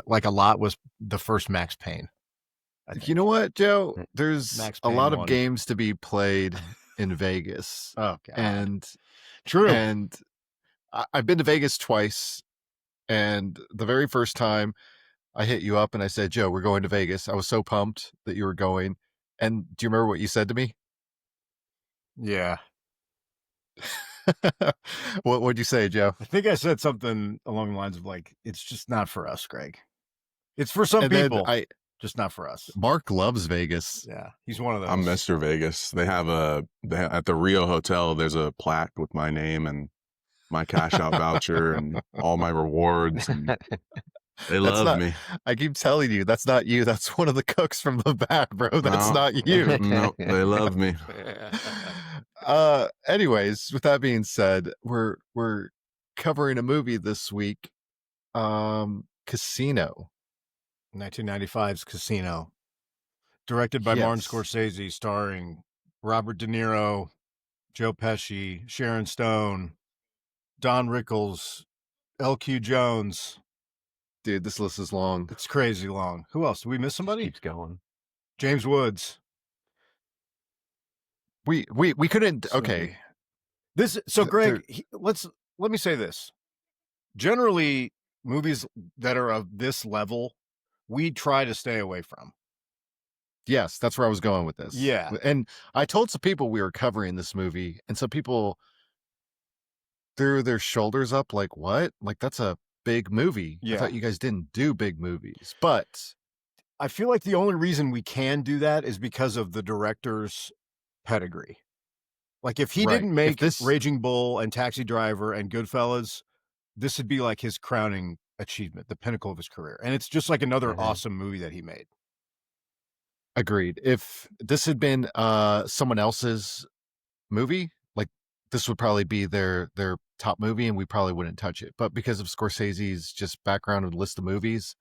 like a lot was the first Max Payne. You know what, Joe? There's Max a Payne lot of 1. games to be played in Vegas. Oh God. And true. And I've been to Vegas twice. And the very first time I hit you up and I said, Joe, we're going to Vegas. I was so pumped that you were going. And do you remember what you said to me? Yeah. What'd you say, Joe? I think I said something along the lines of like, it's just not for us, Greg. It's for some people, just not for us. Mark loves Vegas. Yeah, he's one of those. I'm Mr. Vegas. They have at the Rio Hotel, there's a plaque with my name and my cash out voucher and all my rewards. And they love me. I keep telling you, that's not you. That's one of the cooks from the back, bro. That's not you. No, they love me. Anyways, with that being said, we're covering a movie this week, Casino. 1995's Casino, directed by Martin Scorsese, starring Robert De Niro, Joe Pesci, Sharon Stone, Don Rickles, L.Q. Jones. Dude, this list is long. It's crazy long. Who else? Did we miss somebody? Keeps going. James Woods. We couldn't. Okay. Greg, let me say this. Generally, movies that are of this level, we try to stay away from. Yes, that's where I was going with this. Yeah. And I told some people we were covering this movie, and some people threw their shoulders up like, what? Like, that's a big movie. Yeah. I thought you guys didn't do big movies. But I feel like the only reason we can do that is because of the director's pedigree. Like, if he didn't make Raging Bull and Taxi Driver and Goodfellas, this would be like his crowning achievement, the pinnacle of his career. And it's just like another awesome movie that he made. Agreed. If this had been someone else's movie, like, this would probably be their top movie and we probably wouldn't touch it. But because of Scorsese's just background and list of movies,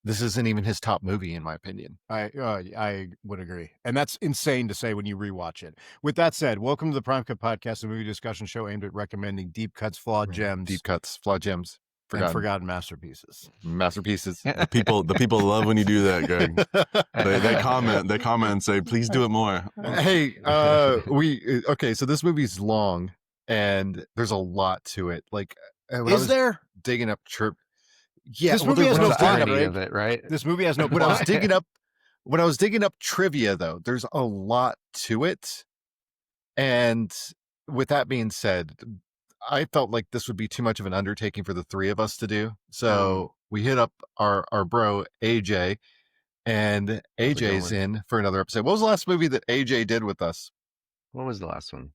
this isn't even his top movie, in my opinion. I would agree. And that's insane to say when you rewatch it. With that said, welcome to the Prime Cut Podcast, a movie discussion show aimed at recommending deep cuts, flawed gems. Deep cuts, flawed gems. Forgotten masterpieces. The people love when you do that, Greg. They comment and say, please do it more. Hey, so this movie's long and there's a lot to it. Like, is there digging up yeah, this movie has no body of it, right? This movie has no when I was digging up trivia, though, there's a lot to it. And with that being said, I felt like this would be too much of an undertaking for the three of us to do. So we hit up our bro AJ, and AJ's in for another episode. What was the last movie that AJ did with us? What was the last one?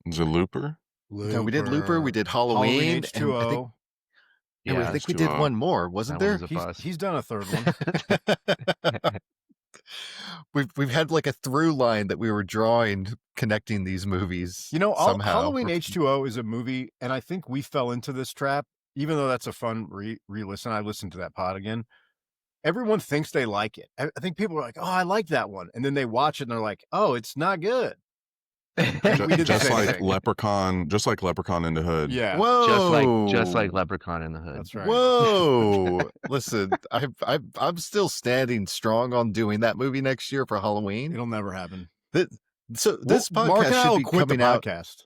Was it Looper? No, we did Looper. We did Halloween. H2O. I think we did one more, wasn't there? He's done a third one. We've had like a through line that we were drawing, connecting these movies. Somehow. Halloween H2O is a movie, and I think we fell into this trap, even though that's a fun re-listen. I listened to that pod again. Everyone thinks they like it. I think people are like, oh, I like that one. And then they watch it and they're like, oh, it's not good. Just like Leprechaun in the Hood. Yeah. Whoa. Just like Leprechaun in the Hood. That's right. Whoa. Listen, I'm still standing strong on doing that movie next year for Halloween. It'll never happen. This podcast Mark and I should will be quit coming the out. podcast.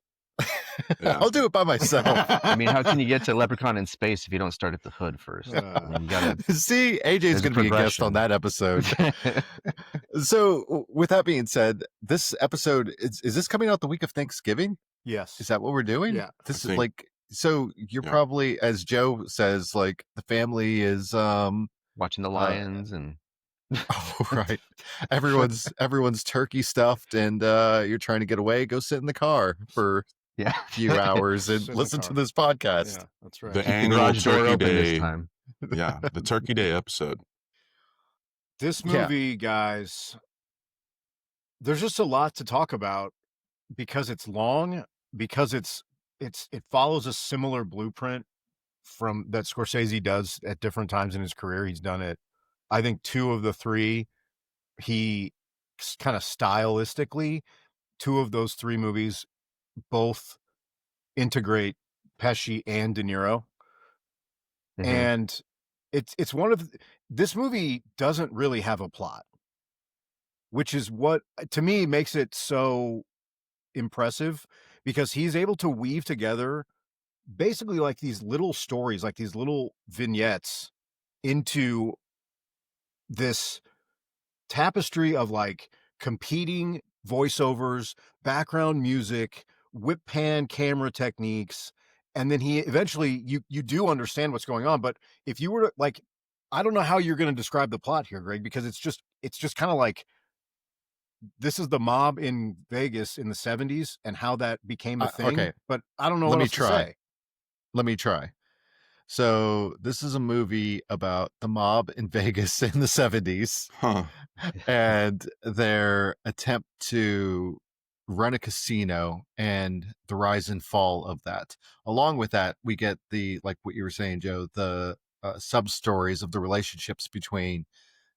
Yeah. I'll do it by myself. I mean, how can you get to Leprechaun in space if you don't start at the Hood first? I mean, you gotta, see, AJ's going to be a guest on that episode. So, with that being said, this episode is this coming out the week of Thanksgiving? Yes. Is that what we're doing? Yeah. This is like, so you're probably, as Joe says, like the family is watching the Lions and. Oh, right. Everyone's turkey stuffed, and you're trying to get away. Go sit in the car for a few hours and listen to this podcast. Yeah, that's right. The annual Turkey Day. Yeah, the Turkey Day episode. This movie, guys, there's just a lot to talk about because it's long, because it follows a similar blueprint from that Scorsese does at different times in his career. He's done it. I think two of the three, he kind of stylistically, two of those three movies both integrate Pesci and De Niro. Mm-hmm. And it's one of this movie doesn't really have a plot, which is what to me makes it so impressive, because he's able to weave together basically like these little stories, like these little vignettes into this tapestry of like competing voiceovers, background music, whip pan camera techniques, and then he eventually you do understand what's going on. But if you were to like, I don't know how you're going to describe the plot here, Greg, because it's just kind of like this is the mob in Vegas in the 70s and how that became a thing. Okay. But I don't know Let what me else to try. say. Let me try. So this is a movie about the mob in Vegas in the 70s Huh. and their attempt to run a casino and the rise and fall of that. Along with that, we get the, like what you were saying, Joe, the sub stories of the relationships between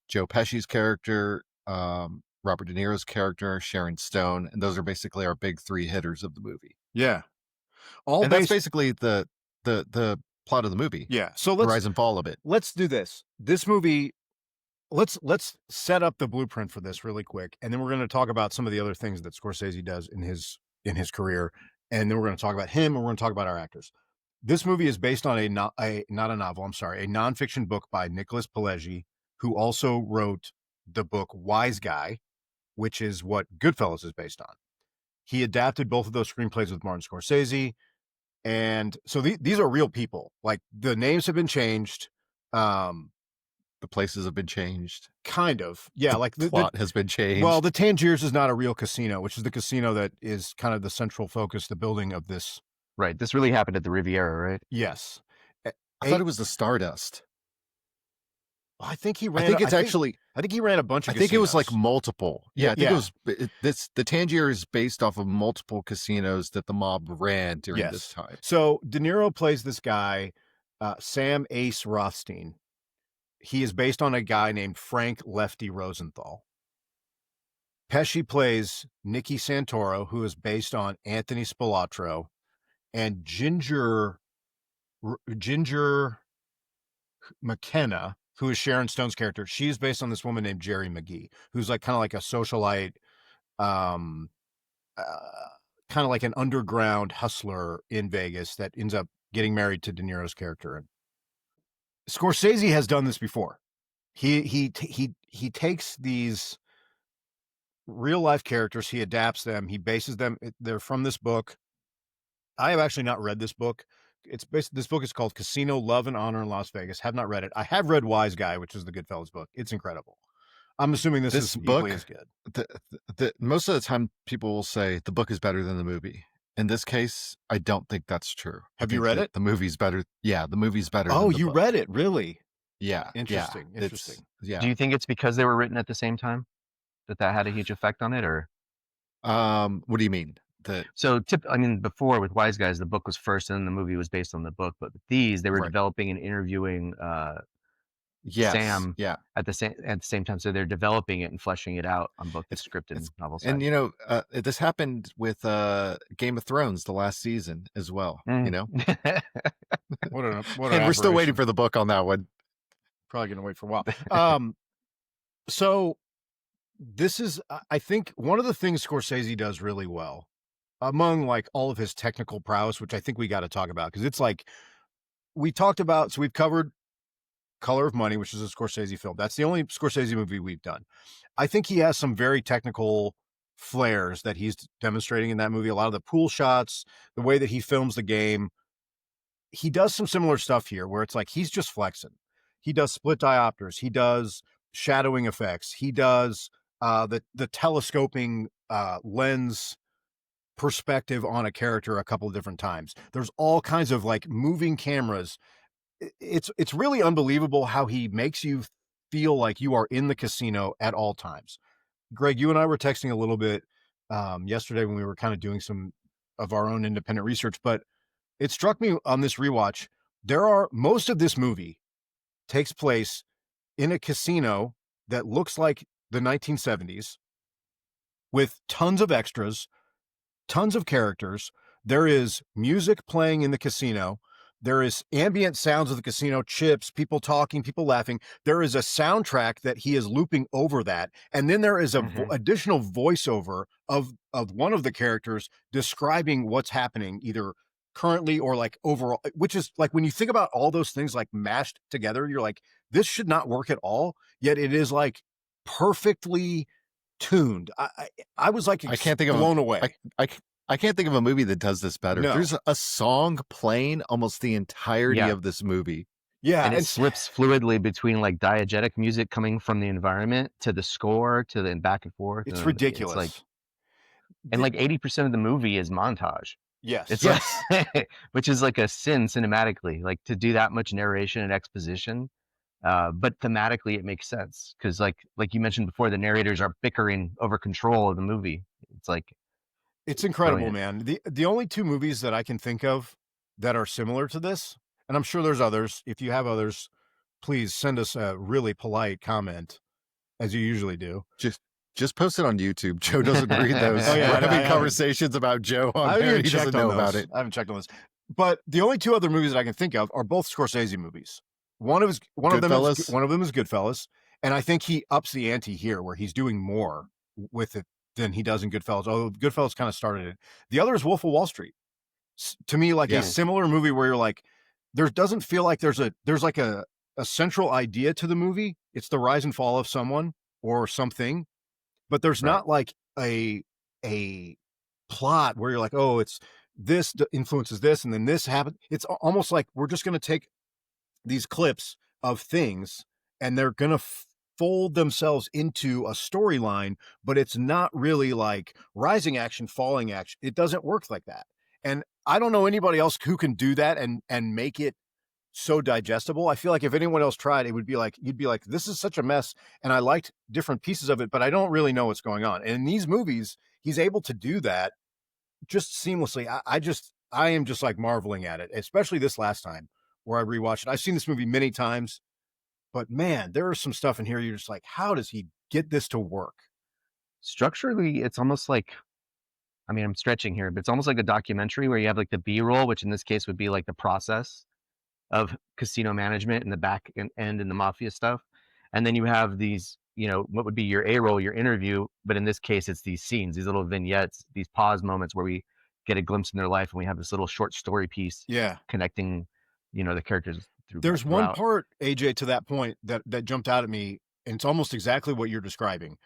Joe Pesci's character, Robert De Niro's character, Sharon Stone, and those are basically our big three hitters of the movie. Yeah. All And that's basically the plot of the movie. Yeah. So the rise and fall of it. Let's do this. This movie, let's set up the blueprint for this really quick, and then we're going to talk about some of the other things that Scorsese does in his career, and then we're going to talk about him, and we're going to talk about our actors. This movie is based on a nonfiction book by Nicholas Pileggi, who also wrote the book Wise Guy, which is what Goodfellas is based on. He adapted both of those screenplays with Martin Scorsese. And so these are real people. Like the names have been changed. The places have been changed. Kind of. Yeah. The like the plot has been changed. Well, the Tangiers is not a real casino, which is the casino that is kind of the central focus, the building of this. Right. This really happened at the Riviera, right? Yes. I thought it was the Stardust. I think he ran. I think it's actually. I think he ran a bunch of. I think it was like multiple. Yeah, I think Yeah. it was. The Tangier is based off of multiple casinos that the mob ran during this time. So De Niro plays this guy, Sam Ace Rothstein. He is based on a guy named Frank Lefty Rosenthal. Pesci plays Nicky Santoro, who is based on Anthony Spilatro, and Ginger McKenna, who is Sharon Stone's character. She's based on this woman named Jerry McGee, who's like kind of like a socialite, kind of like an underground hustler in Vegas that ends up getting married to De Niro's character. And Scorsese has done this before. He takes these real life characters, he adapts them, he bases them. They're from this book. I have actually not read this book. This book is called Casino Love and Honor in Las Vegas. Have not read it. I have read Wise Guy, which is the Goodfellas book. It's incredible. I'm assuming this is book equally as good. Most of the time, people will say the book is better than the movie. In this case, I don't think that's true. Have you read it? The movie's better. Yeah, the movie's better. Oh, than the you book. read it, really? Yeah. Interesting. Yeah, Interesting. Yeah. Do you think it's because they were written at the same time that had a huge effect on it, or? What do you mean? Before with Wise Guys, the book was first, and then the movie was based on the book. But with these, they were developing and interviewing Sam at the same time. So they're developing it and fleshing it out on both the script and novel side. And this happened with Game of Thrones the last season as well. What an and we're still waiting for the book on that one. Probably gonna wait for a while. So this is, I think, one of the things Scorsese does really well, among like all of his technical prowess, which I think we got to talk about, because it's like we talked about. So we've covered Color of Money, which is a Scorsese film. That's the only Scorsese movie we've done. I think he has some very technical flares that he's demonstrating in that movie. A lot of the pool shots, the way that he films the game. He does some similar stuff here where it's like he's just flexing. He does split diopters. He does shadowing effects. He does the telescoping lens perspective on a character a couple of different times. There's all kinds of like moving cameras. It's really unbelievable how he makes you feel like you are in the casino at all times. Greg, you and I were texting a little bit yesterday when we were kind of doing some of our own independent research, but it struck me on this rewatch, most of this movie takes place in a casino that looks like the 1970s with tons of extras, tons of characters. There is music playing in the casino. There is ambient sounds of the casino, chips, people talking, people laughing. There is a soundtrack that he is looping over that. And then there is a additional voiceover of one of the characters describing what's happening either currently or like overall, which is like, when you think about all those things like mashed together, you're like, this should not work at all. Yet it is like perfectly tuned. I was like, I can't think of blown away. I can't think of a movie that does this better. No. There's a song playing almost the entirety of this movie. Yeah. And it slips fluidly between like diegetic music coming from the environment to the score to the back and forth. It's ridiculous. It's like, and like 80% of the movie is montage. Yes. It's like, which is like a sin cinematically, like to do that much narration and exposition. But thematically it makes sense. Cause like you mentioned before, the narrators are bickering over control of the movie. It's like, it's incredible, man. The only two movies that I can think of that are similar to this, and I'm sure there's others. If you have others, please send us a really polite comment, as you usually do. Just post it on YouTube. Joe doesn't read those. We're having conversations about Joe on there. He doesn't know about it. I haven't checked on this. But the only two other movies that I can think of are both Scorsese movies. One of them is Goodfellas, and I think he ups the ante here, where he's doing more with it than he does in Goodfellas. Oh, Goodfellas kind of started it. The other is Wolf of Wall Street. To me, like a similar movie where you're like, there doesn't feel like there's like a central idea to the movie. It's the rise and fall of someone or something, but there's not like a plot where you're like, oh, it's this influences this and then this happened. It's almost like we're just going to take these clips of things and they're going to fold themselves into a storyline, but it's not really like rising action, falling action. It doesn't work like that. And I don't know anybody else who can do that and make it so digestible. I feel like if anyone else tried, it would be like, you'd be like, this is such a mess. And I liked different pieces of it, but I don't really know what's going on. And in these movies, he's able to do that just seamlessly. I am just like marveling at it, especially this last time where I rewatched it. I've seen this movie many times, but man, there is some stuff in here. You're just like, how does he get this to work? Structurally, it's almost like, I mean, I'm stretching here, but it's almost like a documentary where you have like the B-roll, which in this case would be like the process of casino management and the back end and the mafia stuff. And then you have these, you know, what would be your A-roll, your interview, but in this case, it's these scenes, these little vignettes, these pause moments where we get a glimpse in their life and we have this little short story piece connecting, you know, the characters through. There's one part, AJ, to that point that jumped out at me, and it's almost exactly what you're describing.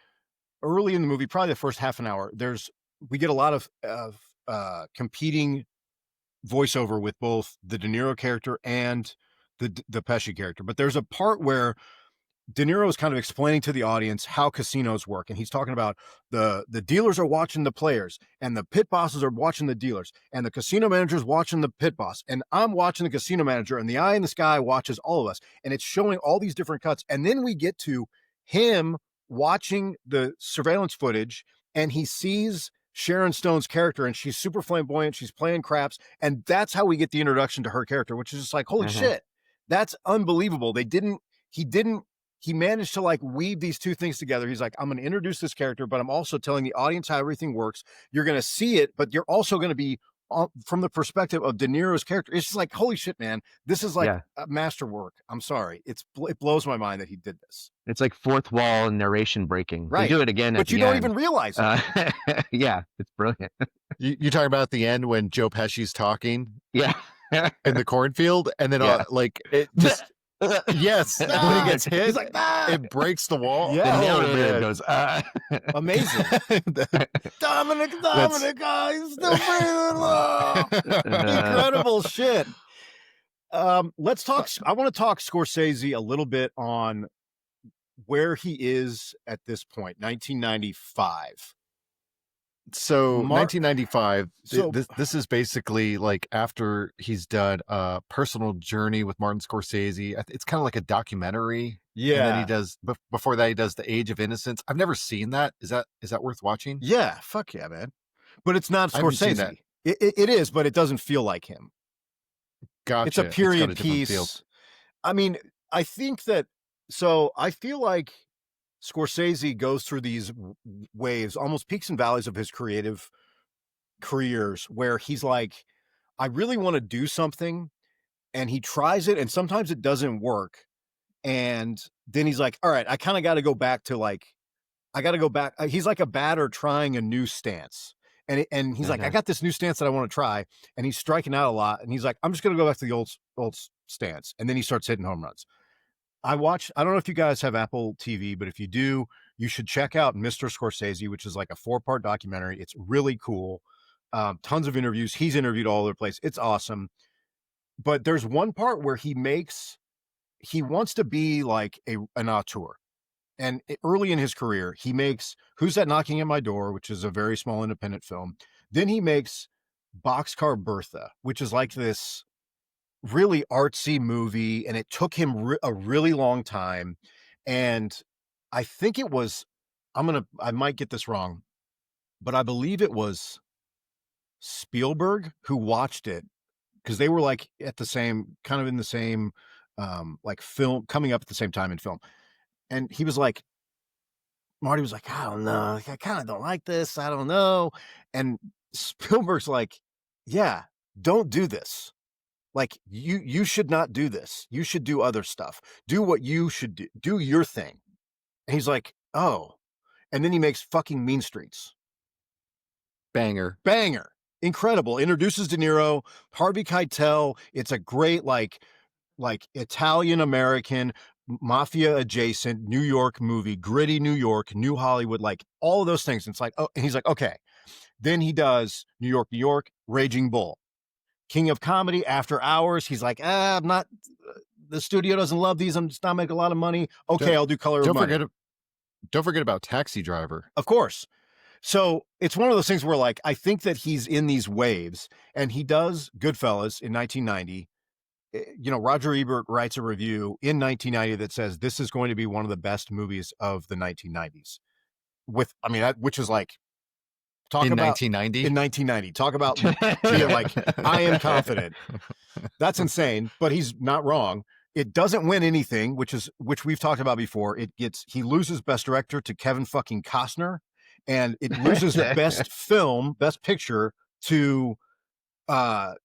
Early in the movie, probably the first half an hour, we get a lot of competing voiceover with both the De Niro character and the Pesci character. But there's a part where De Niro is kind of explaining to the audience how casinos work. And he's talking about the dealers are watching the players and the pit bosses are watching the dealers and the casino manager's watching the pit boss. And I'm watching the casino manager and the eye in the sky watches all of us. And it's showing all these different cuts. And then we get to him watching the surveillance footage and he sees Sharon Stone's character and she's super flamboyant. She's playing craps. And that's how we get the introduction to her character, which is just like, holy shit, that's unbelievable. He managed to like weave these two things together. He's like, I'm going to introduce this character, but I'm also telling the audience how everything works. You're going to see it, but you're also going to be from the perspective of De Niro's character. It's just like, holy shit, man. This is like a masterwork. I'm sorry. It blows my mind that he did this. It's like fourth wall narration breaking. Right. They do it again but you don't even realize it. Yeah, it's brilliant. You talking about at the end when Joe Pesci's talking? Yeah. In the cornfield, and then like it just yes, when he gets hit, he's like, it breaks the wall. Yeah, the narrator goes, amazing. Dominic, guys, still breathing low. Incredible shit. Let's talk. I want to talk Scorsese a little bit on where he is at this point, 1995. So 1995, this is basically like after he's done a personal journey with Martin Scorsese. It's kind of like a documentary. Yeah. And then he does, before that, he does The Age of Innocence. I've never seen that. Is that worth watching? Yeah. Fuck yeah, man. But it's not Scorsese. It is, but it doesn't feel like him. Gotcha. It's a period piece. I mean, I think that, so I feel like Scorsese goes through these waves, almost peaks and valleys of his creative careers, where he's like, I really want to do something, and he tries it, and sometimes it doesn't work. And then he's like, all right, I kind of got to go back to like, I got to go back. He's like a batter trying a new stance. And he's like, I got this new stance that I want to try. And he's striking out a lot. And he's like, I'm just going to go back to the old stance. And then he starts hitting home runs. I don't know if you guys have Apple TV, but if you do, you should check out Mr. Scorsese, which is like a 4-part documentary. It's really cool. Tons of interviews. He's interviewed all over the place. It's awesome. But there's one part where he wants to be like an auteur. And early in his career, he makes Who's That Knocking at My Door, which is a very small independent film. Then he makes Boxcar Bertha, which is like this really artsy movie. And it took him a really long time. And I think it was, I might get this wrong, but I believe it was Spielberg who watched it, because they were like at the same, kind of in the same, like film, coming up at the same time in film. And he was like, Marty was like, I don't know. I kind of don't like this. I don't know. And Spielberg's like, yeah, don't do this. Like you should not do this. You should do other stuff. Do what you should do. Do your thing. And he's like, oh. And then he makes fucking Mean Streets. Banger. Incredible. Introduces De Niro, Harvey Keitel. It's a great, like Italian American, mafia adjacent New York movie, gritty New York, New Hollywood, like all of those things. It's like, oh, and he's like, okay. Then he does New York, Raging Bull, King of Comedy, After Hours. He's like, I'm not, the studio doesn't love these. I'm just not making a lot of money. Okay, I'll do Color of Money. Don't forget about Taxi Driver. Of course. So it's one of those things where, like, I think that he's in these waves, and he does Goodfellas in 1990. You know, Roger Ebert writes a review in 1990 that says this is going to be one of the best movies of the 1990s. Which is like, talk in about 1990. In 1990, talk about being like, I am confident. That's insane, but he's not wrong. It doesn't win anything, which we've talked about before. He loses Best Director to Kevin fucking Costner, and it loses Best Picture to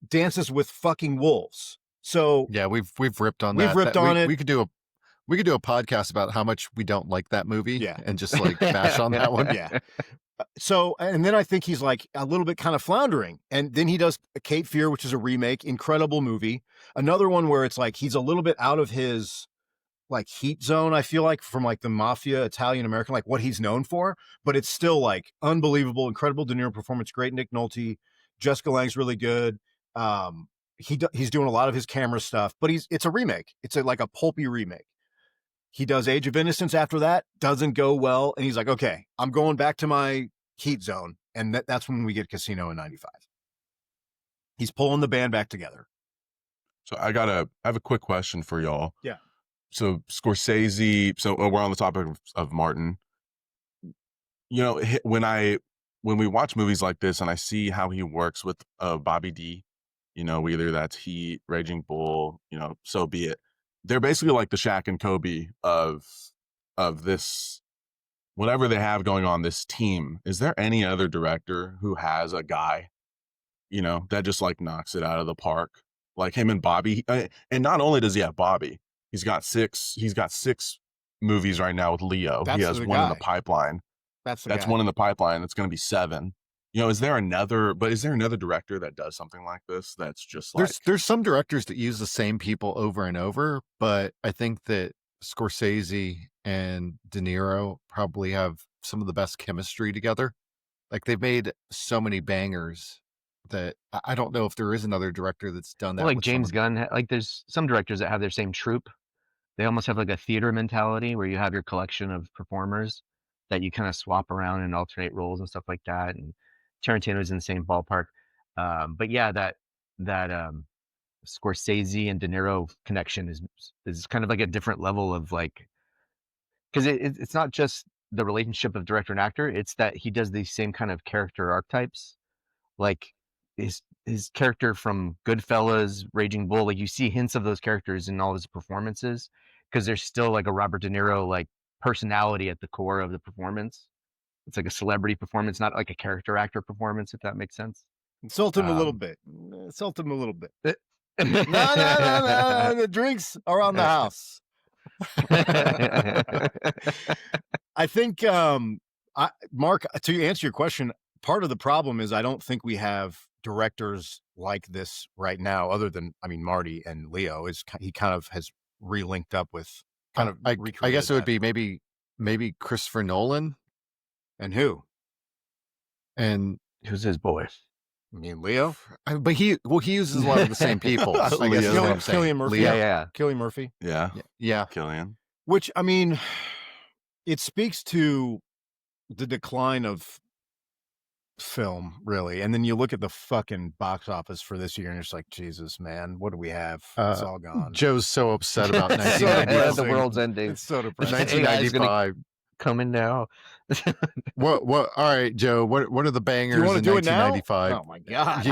Dances with Fucking Wolves. So yeah, we've ripped on that. We've ripped on it. We could do a podcast about how much we don't like that movie, and just like bash on that one. Yeah. So, and then I think he's like a little bit kind of floundering, and then he does Cape Fear, which is a remake, incredible movie. Another one where it's like he's a little bit out of his like heat zone, I feel like, from like the mafia Italian American, like what he's known for, but it's still like unbelievable, incredible De Niro performance, great Nick Nolte, Jessica Lange's really good. He's doing a lot of his camera stuff, but it's a remake. It's like a pulpy remake. He does Age of Innocence after that, doesn't go well, and he's like, okay, I'm going back to my heat zone, and that's when we get Casino in 95. He's pulling the band back together. So I have a quick question for y'all. Yeah. So Scorsese, so we're on the topic of Martin. You know, when we watch movies like this and I see how he works with Bobby D, you know, whether that's Heat, Raging Bull, you know, so be it. They're basically like the Shaq and Kobe of this, whatever they have going on, this team. Is there any other director who has a guy, you know, that just like knocks it out of the park? Like him and Bobby. And not only does he have Bobby, he's got six movies right now with Leo. He has one in the pipeline. That's one in the pipeline. That's going to be 7. You know, is there another director that does something like this? That's just like, there's some directors that use the same people over and over, but I think that Scorsese and De Niro probably have some of the best chemistry together. Like they've made so many bangers that I don't know if there is another director that's done that. Well, like James Gunn, like there's some directors that have their same troupe. They almost have like a theater mentality where you have your collection of performers that you kind of swap around and alternate roles and stuff like that. And Tarantino's in the same ballpark. But yeah, that Scorsese and De Niro connection is kind of like a different level of like, because it's not just the relationship of director and actor, it's that he does these same kind of character archetypes. Like his character from Goodfellas, Raging Bull, like you see hints of those characters in all his performances, because there's still like a Robert De Niro like personality at the core of the performance. It's like a celebrity performance, not like a character actor performance, if that makes sense. Insult him a little bit. No, the drinks are on the house. I think, Mark, to answer your question, part of the problem is I don't think we have directors like this right now, other than, I mean, Marty and Leo he kind of has relinked up with kind of. I guess it would be maybe Christopher Nolan. And who? And who's his boy? I mean, Leo. But he uses a lot of the same people. I guess is what I'm saying. Cillian Murphy. Leo. Yeah. Cillian Murphy. Yeah. Cillian. Which, I mean, it speaks to the decline of film, really. And then you look at the fucking box office for this year and it's like, Jesus, man, what do we have? It's all gone. Joe's so upset about So 1995. The world's ending. It's so depressing. 1995. Coming now. What all right, Joe, what are the bangers in 1995? Oh my God.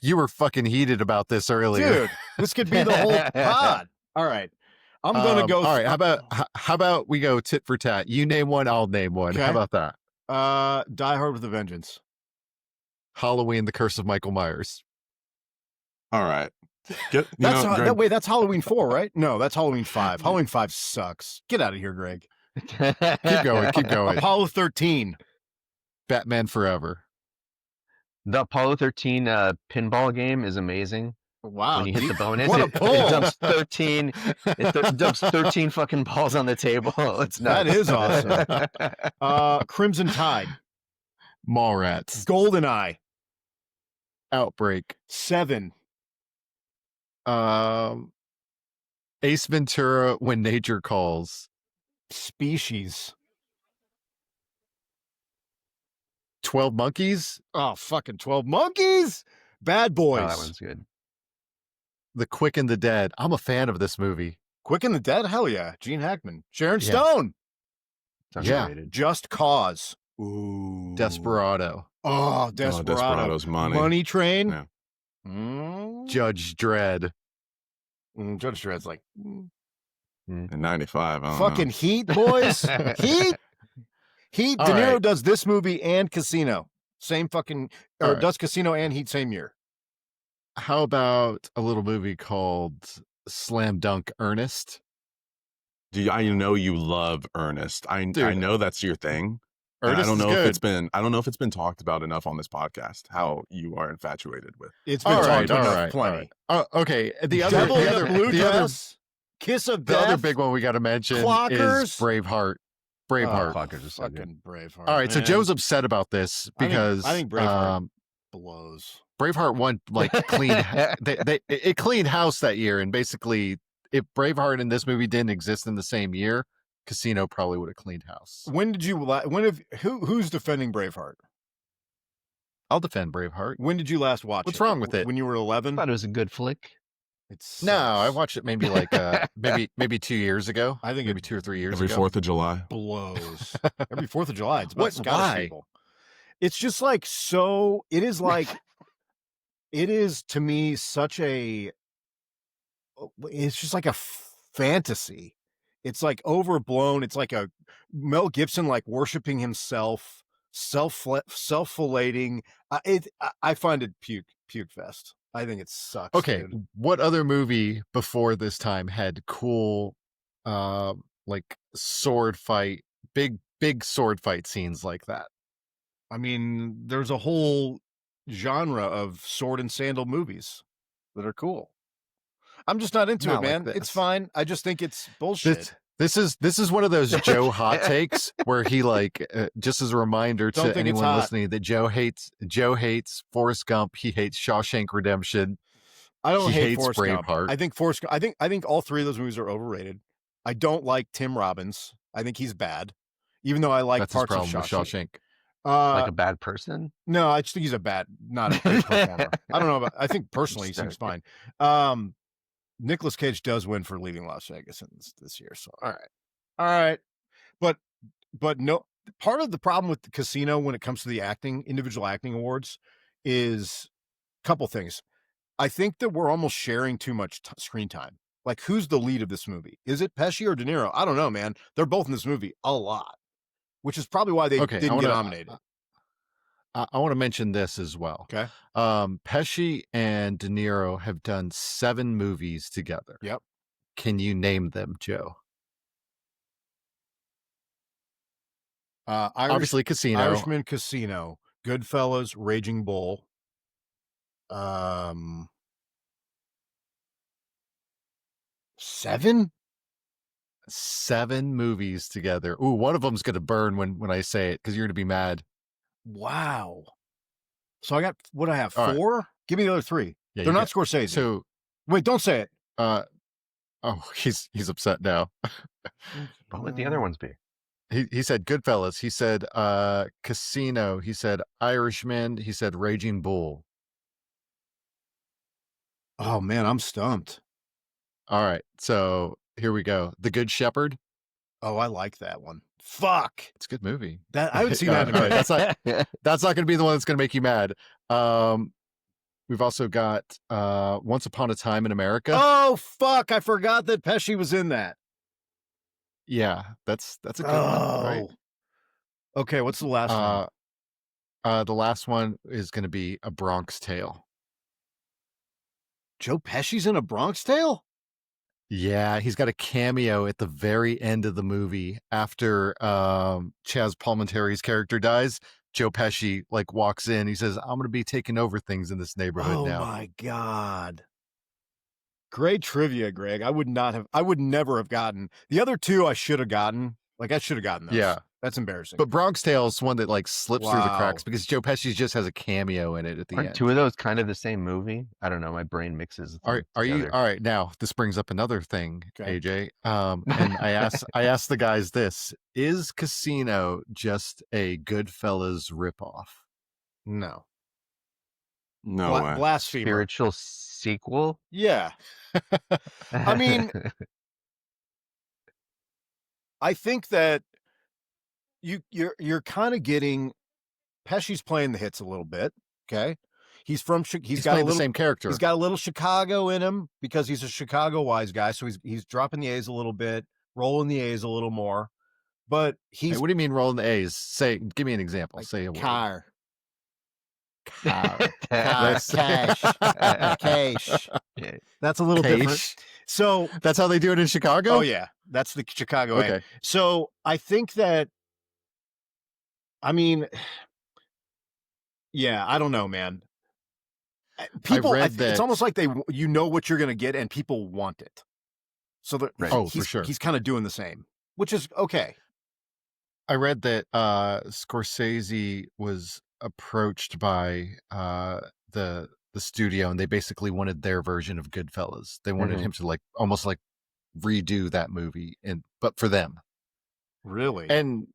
You were fucking heated about this earlier. Dude, this could be the whole pod. All right. I'm gonna go. All right, how about we go tit for tat? You name one, I'll name one. Okay. How about that? Die Hard with a Vengeance. Halloween, The Curse of Michael Myers. All right. Wait, that's Halloween 4, right? No, that's Halloween 5. Halloween 5 sucks. Get out of here, Greg. Keep going. Apollo 13. Batman Forever. The Apollo 13 pinball game is amazing. Wow. When you hit the bonus, what a pull. It dumps 13. It dumps 13 fucking balls on the table. It's nuts. That is awesome. Crimson Tide. Mallrats. GoldenEye. Outbreak. 7. Ace Ventura, When Nature Calls. Species. 12 Monkeys. Oh, fucking 12 Monkeys. Bad Boys. Oh, that one's good. The Quick and the Dead. I'm a fan of this movie. Quick and the Dead? Hell yeah. Gene Hackman. Sharon Stone. Yeah. Just Cause. Ooh. Desperado. Oh, Desperado. Desperado's money. Money Train. Yeah. Judge Dredd. Judge Dredd's like... In 95. I don't fucking know. Heat, boys. Heat. De Niro does this movie and Casino. Same fucking... Or does Casino and Heat same year. How about a little movie called Slam Dunk Ernest? I know you love Ernest. I know that's your thing. Ernest I don't know is if good. I don't know if it's been talked about enough on this podcast how you are infatuated with. It's been talked about plenty. Okay. The Devil in other a Blue Dress. Kiss of Death. The other big one we got to mention Clockers. is Braveheart. Clockers is so fucking Braveheart. All right, so Joe's upset about this because I think Braveheart blows. Braveheart won like clean. It cleaned house that year, and basically, if Braveheart and this movie didn't exist in the same year, Casino probably would have cleaned house. Who's defending Braveheart? I'll defend Braveheart. When did you last watch it? What's wrong with it? When you were 11? I thought it was a good flick. No, I watched it maybe like maybe 2 years ago. I think maybe 2 or 3 years Every ago. 4th of July. Blows. Every 4th of July. It's about What? Scottish Why? people. It's just like so. It is like. It is to me such a. It's just like a fantasy. It's like overblown. It's like a Mel Gibson like worshiping himself, self-flating. I find it puke fest. I think it sucks. Okay, dude. what other movie before this time had cool, like sword fight, big sword fight scenes like that? I mean, there's a whole genre of sword and sandal movies that are cool. I'm just not into it, man. It's fine. I just think it's bullshit. This is one of those Joe hot takes where he like just as a reminder to anyone listening that Joe hates Forrest Gump. He hates Shawshank Redemption. I don't hate Forrest Gump. Braveheart. I think Forrest. I think all three of those movies are overrated. I don't like Tim Robbins. I think he's bad, even though I like That's parts his of problem with Shawshank. Like a bad person? No, I just think he's not a great performer. I don't know about. I think personally he seems fine. Nicolas Cage does win for Leaving Las Vegas this year. So all right, but no. Part of the problem with the Casino when it comes to the individual acting awards, is a couple things. I think that we're almost sharing too much screen time. Like, who's the lead of this movie? Is it Pesci or De Niro? I don't know, man. They're both in this movie a lot, which is probably why they didn't get nominated. I want to mention this as well. Okay. Pesci and De Niro have done 7 movies together. Yep. Can you name them, Joe? Obviously, Casino. Irishman, Casino, Goodfellas, Raging Bull. 7? 7 movies together. Ooh, one of them's gonna burn when I say it because you're gonna be mad. Wow. So I got what I have, All 4? right. Give me the other 3. Yeah, They're not Scorsese. So wait, don't say it. Oh, he's upset now. What would the other ones be? He said Goodfellas. He said Casino. He said Irishman. He said Raging Bull. Oh man, I'm stumped. All right, so here we go. The Good Shepherd. Oh, I like that one. Fuck. It's a good movie. That I would see that in a All right, minute. that's not going to be the one that's going to make you mad. We've also got Once Upon a Time in America. Oh fuck! I forgot that Pesci was in that. Yeah, that's a good one, right? Okay, what's the last one? The last one is going to be A Bronx Tale. Joe Pesci's in A Bronx Tale? Yeah, he's got a cameo at the very end of the movie after Chaz Palminteri's character dies. Joe Pesci walks in. He says, "I'm going to be taking over things in this neighborhood now." Oh my god! Great trivia, Greg. I would never have gotten the other 2. I should have gotten. I should have gotten those. Yeah, that's embarrassing. But Bronx Tale is one that slips through the cracks because Joe Pesci just has a cameo in it at the end. 2 of those kind of the same movie? I don't know. My brain mixes. Are you all right? Now this brings up another thing, okay. AJ. And I asked the guys this: is Casino just a Goodfellas ripoff? No. No way. Blasphemer. Spiritual sequel? Yeah. I mean, I think that you're kind of getting Pesci's playing the hits a little bit. Okay. He's got playing the same character. He's got a little Chicago in him because he's a Chicago wise guy. So he's dropping the A's a little bit, rolling the A's a little more. But he's what do you mean rolling the A's? Give me an example. Say a word. Car. Cash. Cash. That's a little different. So that's how they do it in Chicago? Oh yeah. That's the Chicago. Okay. So I think that, I mean, yeah, I don't know, man. People, it's almost like you know what you're going to get and people want it. So for sure. He's kind of doing the same, which is okay. I read that Scorsese was approached by the studio and they basically wanted their version of Goodfellas. They wanted him to almost redo that movie, but for them. Really? And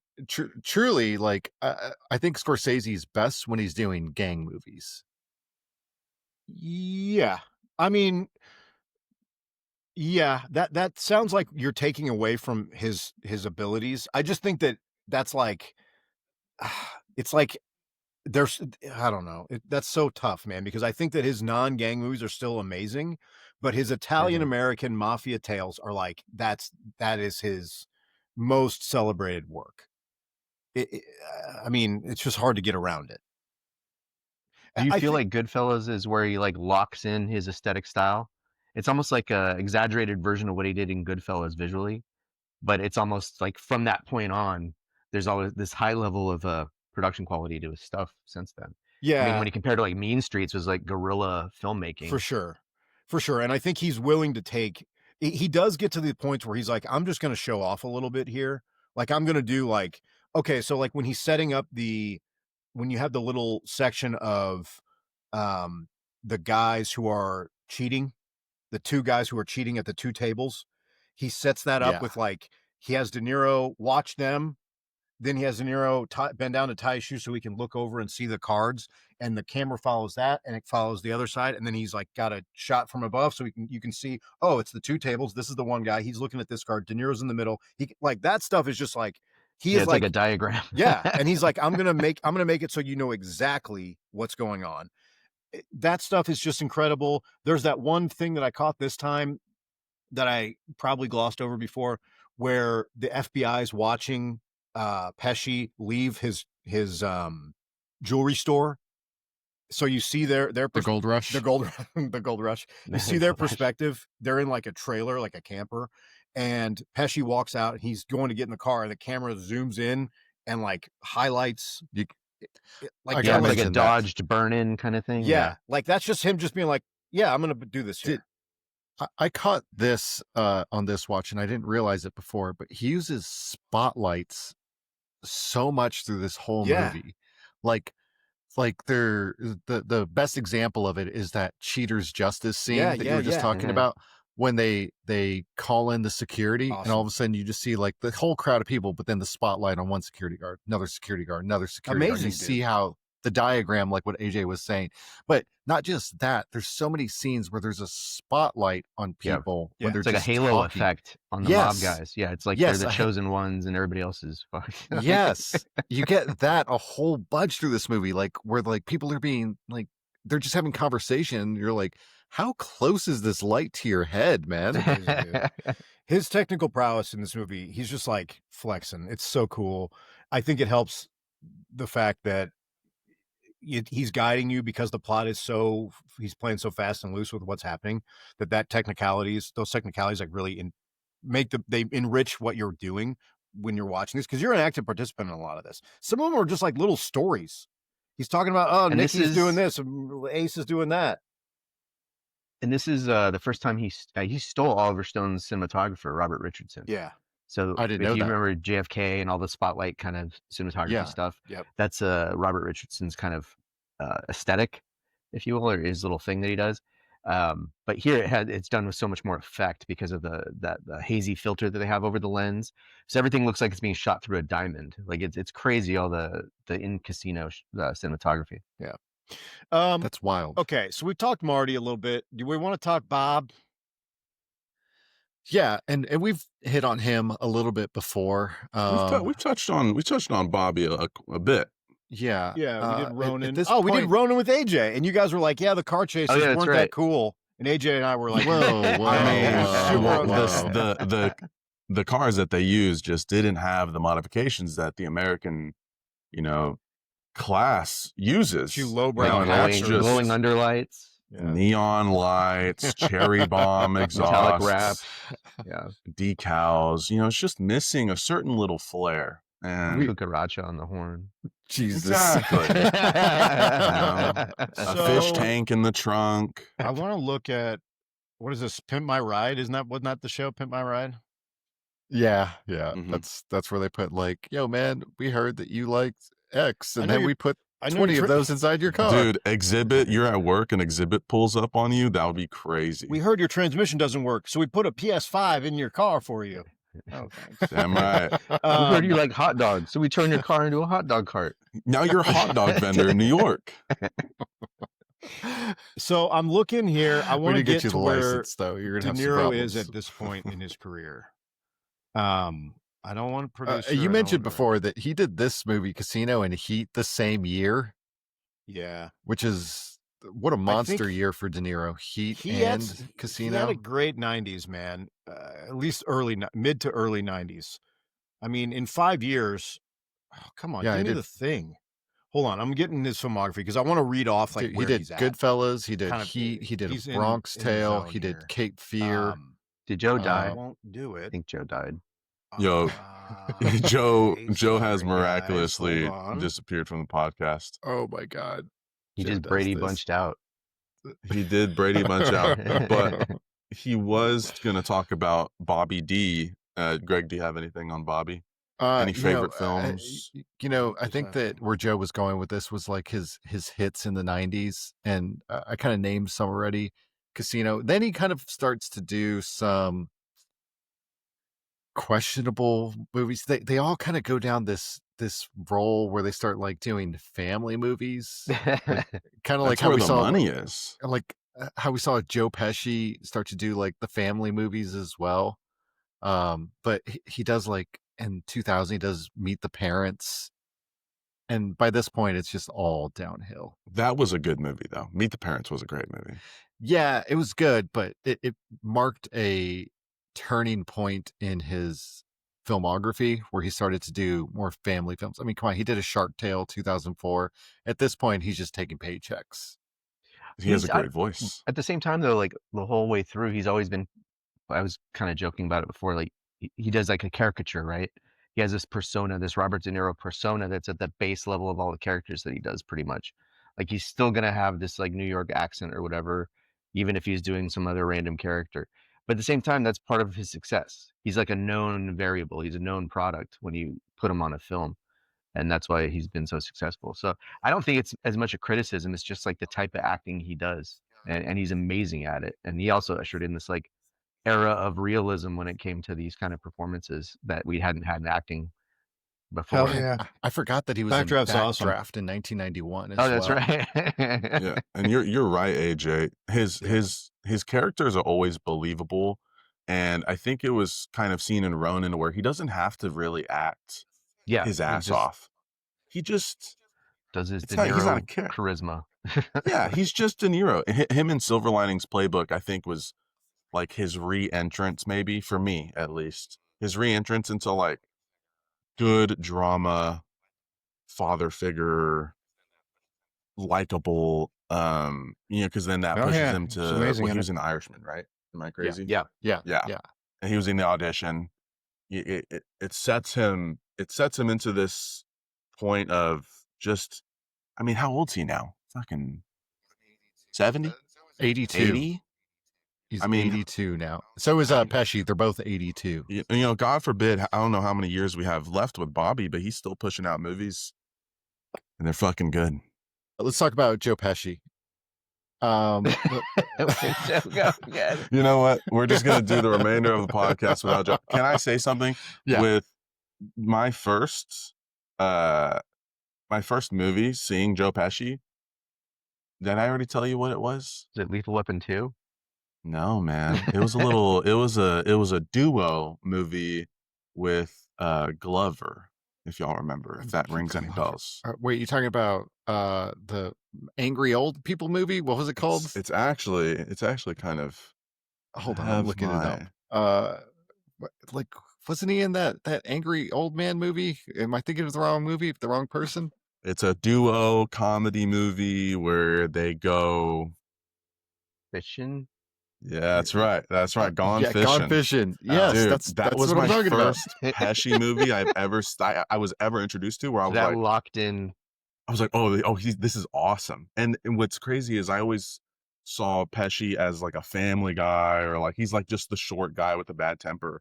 truly, I think Scorsese's best when he's doing gang movies. Yeah. I mean, yeah, that sounds like you're taking away from his abilities. I just think that's it's I don't know. That's so tough, man, because I think that his non-gang movies are still amazing, but his Italian-American mafia tales are that is his most celebrated work. I mean, it's just hard to get around it. Do you feel like Goodfellas is where he locks in his aesthetic style? It's almost like a exaggerated version of what he did in Goodfellas visually, but it's almost from that point on, there's always this high level of production quality to his stuff since then. Yeah. I mean, when he compared to Mean Streets, was guerrilla filmmaking. For sure. And I think he's willing to he does get to the point where he's I'm just going to show off a little bit here. I'm going to do okay. So when he's setting up when you have the little section of the guys who are cheating, the 2 guys who are cheating at the 2 tables, he sets that up with he has De Niro watch them. Then he has De Niro bend down to tie his shoes so he can look over and see the cards, and the camera follows that, and it follows the other side, and then he's got a shot from above so you can see, oh, it's the 2 tables. This is the one guy. He's looking at this card. De Niro's in the middle. He that stuff is just he is it's like a diagram. Yeah, and he's I'm gonna make it so you know exactly what's going on. That stuff is just incredible. There's that one thing that I caught this time that I probably glossed over before, where the FBI is watching Pesci leave his jewelry store. So you see the gold rush. The gold rush. You see their perspective. They're in like a trailer, like a camper, and Pesci walks out and he's going to get in the car, and the camera zooms in and like highlights like a dodged burn-in kind of thing. Yeah, like that's just him just being like, yeah, I'm gonna do this here. I caught this on this watch, and I didn't realize it before, but he uses spotlights so much through this whole movie. Like they're the best example of it is that Cheater's Justice scene that you were just talking about, when they call in the security, and all of a sudden you just see like the whole crowd of people, but then the spotlight on one security guard, another security guard, another security guard. You see how the diagram, like what AJ was saying, but not just that. There's so many scenes where there's a spotlight on people when they're it's like a halo effect on the mob guys. Yeah, it's like they're the chosen ones and everybody else is fucked. Yes, you get that a whole bunch through this movie, like where like people are being like, they're just having conversation. You're like, how close is this light to your head, man? His technical prowess in this movie, he's just like flexing. It's so cool. I think it helps the fact that he's guiding you because the plot is he's playing so fast and loose with what's happening that those technicalities like really they enrich what you're doing when you're watching this, because you're an active participant in a lot of this. Some of them are just like little stories. He's talking about, Nikki's doing this, and Ace is doing that. And this is the first time he stole Oliver Stone's cinematographer, Robert Richardson. Yeah. So I didn't know you that. Remember JFK and all the spotlight kind of cinematography stuff. Yep. That's Robert Richardson's kind of aesthetic, if you will, or his little thing that he does. But here it's done with so much more effect because of the hazy filter that they have over the lens. So everything looks like it's being shot through a diamond. Like it's crazy, all the in casino cinematography. Yeah. That's wild. Okay, so we've talked Marty a little bit. Do we want to talk Bob? Yeah, and we've hit on him a little bit before. We've touched on Bobby a bit. Yeah, we did Ronin. We did Ronin with AJ, and you guys were like, "Yeah, the car chases weren't that cool." And AJ and I were like, "Whoa, the cars that they used just didn't have the modifications that the American, class uses. You lowbrow, glowing underlights." Yeah. Neon lights, cherry bomb exhaust, wrap, decals. It's just missing a certain little flair. And cucaracha on the horn. Jesus. Exactly. A fish tank in the trunk. I want to look at, what is this? Pimp My Ride? Wasn't that the show, Pimp My Ride? Yeah. Mm-hmm. That's where they put like, yo, man, we heard that you liked X, and then we put 20 of those inside your car. Dude, Exhibit, you're at work and Exhibit pulls up on you. That would be crazy. We heard your transmission doesn't work, so we put a PS5 in your car for you. Oh, thanks. Damn right. We heard you like hot dogs, so we turned your car into a hot dog cart. Now you're a hot dog vendor in New York. So I'm looking here. I want to get you to the where license, though. You're De Niro is at this point in his career. I don't want to produce. You mentioned before that he did this movie, Casino and Heat, the same year. Yeah. Which is, what a monster year for De Niro. Heat and Casino. He had a great 90s, man. At least mid to early 90s. I mean, in 5 years, come on, give me the thing. Hold on, I'm getting his filmography because I want to read off like where he's at. He did Goodfellas, he did Heat, he did Bronx Tale, he did Cape Fear. Did Joe die? I won't do it. I think Joe died. Yo, Joe has miraculously disappeared from the podcast. Oh my God. He just Brady bunched out. He did Brady bunch out, but he was going to talk about Bobby D. Greg, do you have anything on Bobby? Any favorite films? I think that where Joe was going with this was like his hits in the 90s, and I kind of named some already. Casino. Then he kind of starts to do some questionable movies. They all kind of go down this role where they start like doing family movies, kind of like how we saw money is, like how we saw Joe Pesci start to do like the family movies as well. But he does like in 2000 he does Meet the Parents, and by this point it's just all downhill. That was a good movie though. Meet the Parents was a great movie. Yeah, it was good, but it marked a turning point in his filmography where he started to do more family films. I mean, come on, he did a Shark Tale 2004. At this point, he's just taking paychecks. He has a great voice. At the same time, though, like the whole way through, he's always been. I was kind of joking about it before. Like he does like a caricature, right? He has this persona, this Robert De Niro persona that's at the base level of all the characters that he does, pretty much. Like he's still gonna have this like New York accent or whatever, even if he's doing some other random character. But at the same time, that's part of his success. He's like a known variable. He's a known product when you put him on a film. And that's why he's been so successful. So I don't think it's as much a criticism. It's just like the type of acting he does. And he's amazing at it. And he also ushered in this like era of realism when it came to these kind of performances that we hadn't had in acting before. Hell yeah. I forgot that he was Backdraft's in awesome. Backdraft in 1991 as Oh, that's well. right. Yeah, and you're right, AJ. His characters are always believable, and I think it was kind of seen in Ronin where he doesn't have to really act his ass off. He just does his De Niro he's not a charisma. Yeah, he's just De Niro. Him in Silver Linings Playbook, I think, was like his re-entrance, maybe for me at least. His re-entrance into like good drama, father figure, likable. Because then that pushes him to. Well, he was in The Irishman, right? Am I crazy? Yeah. And he was in The Audition. It sets him. It sets him into this point of just. I mean, how old's he now? Fucking 70? 82. 80? He's 82 now. So is Pesci. They're both 82. You know, God forbid, I don't know how many years we have left with Bobby, but he's still pushing out movies, and they're fucking good. Let's talk about Joe Pesci. You know what? We're just gonna do the remainder of the podcast without Joe. Can I say something? Yeah. With my first movie, seeing Joe Pesci. Did I already tell you what it was? Is it Lethal Weapon 2? No, man. It was a little. It was a duo movie with Glover. If y'all remember, if that rings any bells. Wait, you talking about the angry old people movie? What was it called? It's actually kind of. Hold on, I'm looking it up. Like, wasn't he in that angry old man movie? Am I thinking of the wrong movie? The wrong person? It's a duo comedy movie where they go fishing. Yeah, that's right. That's right. Gone Fishing. Gone Fishing. Yes, dude, that's that was what I'm my talking first about. Pesci movie I was ever introduced to. Where I was that like, locked in. I was like, this is awesome. And what's crazy is I always saw Pesci as like a family guy, or like he's like just the short guy with a bad temper.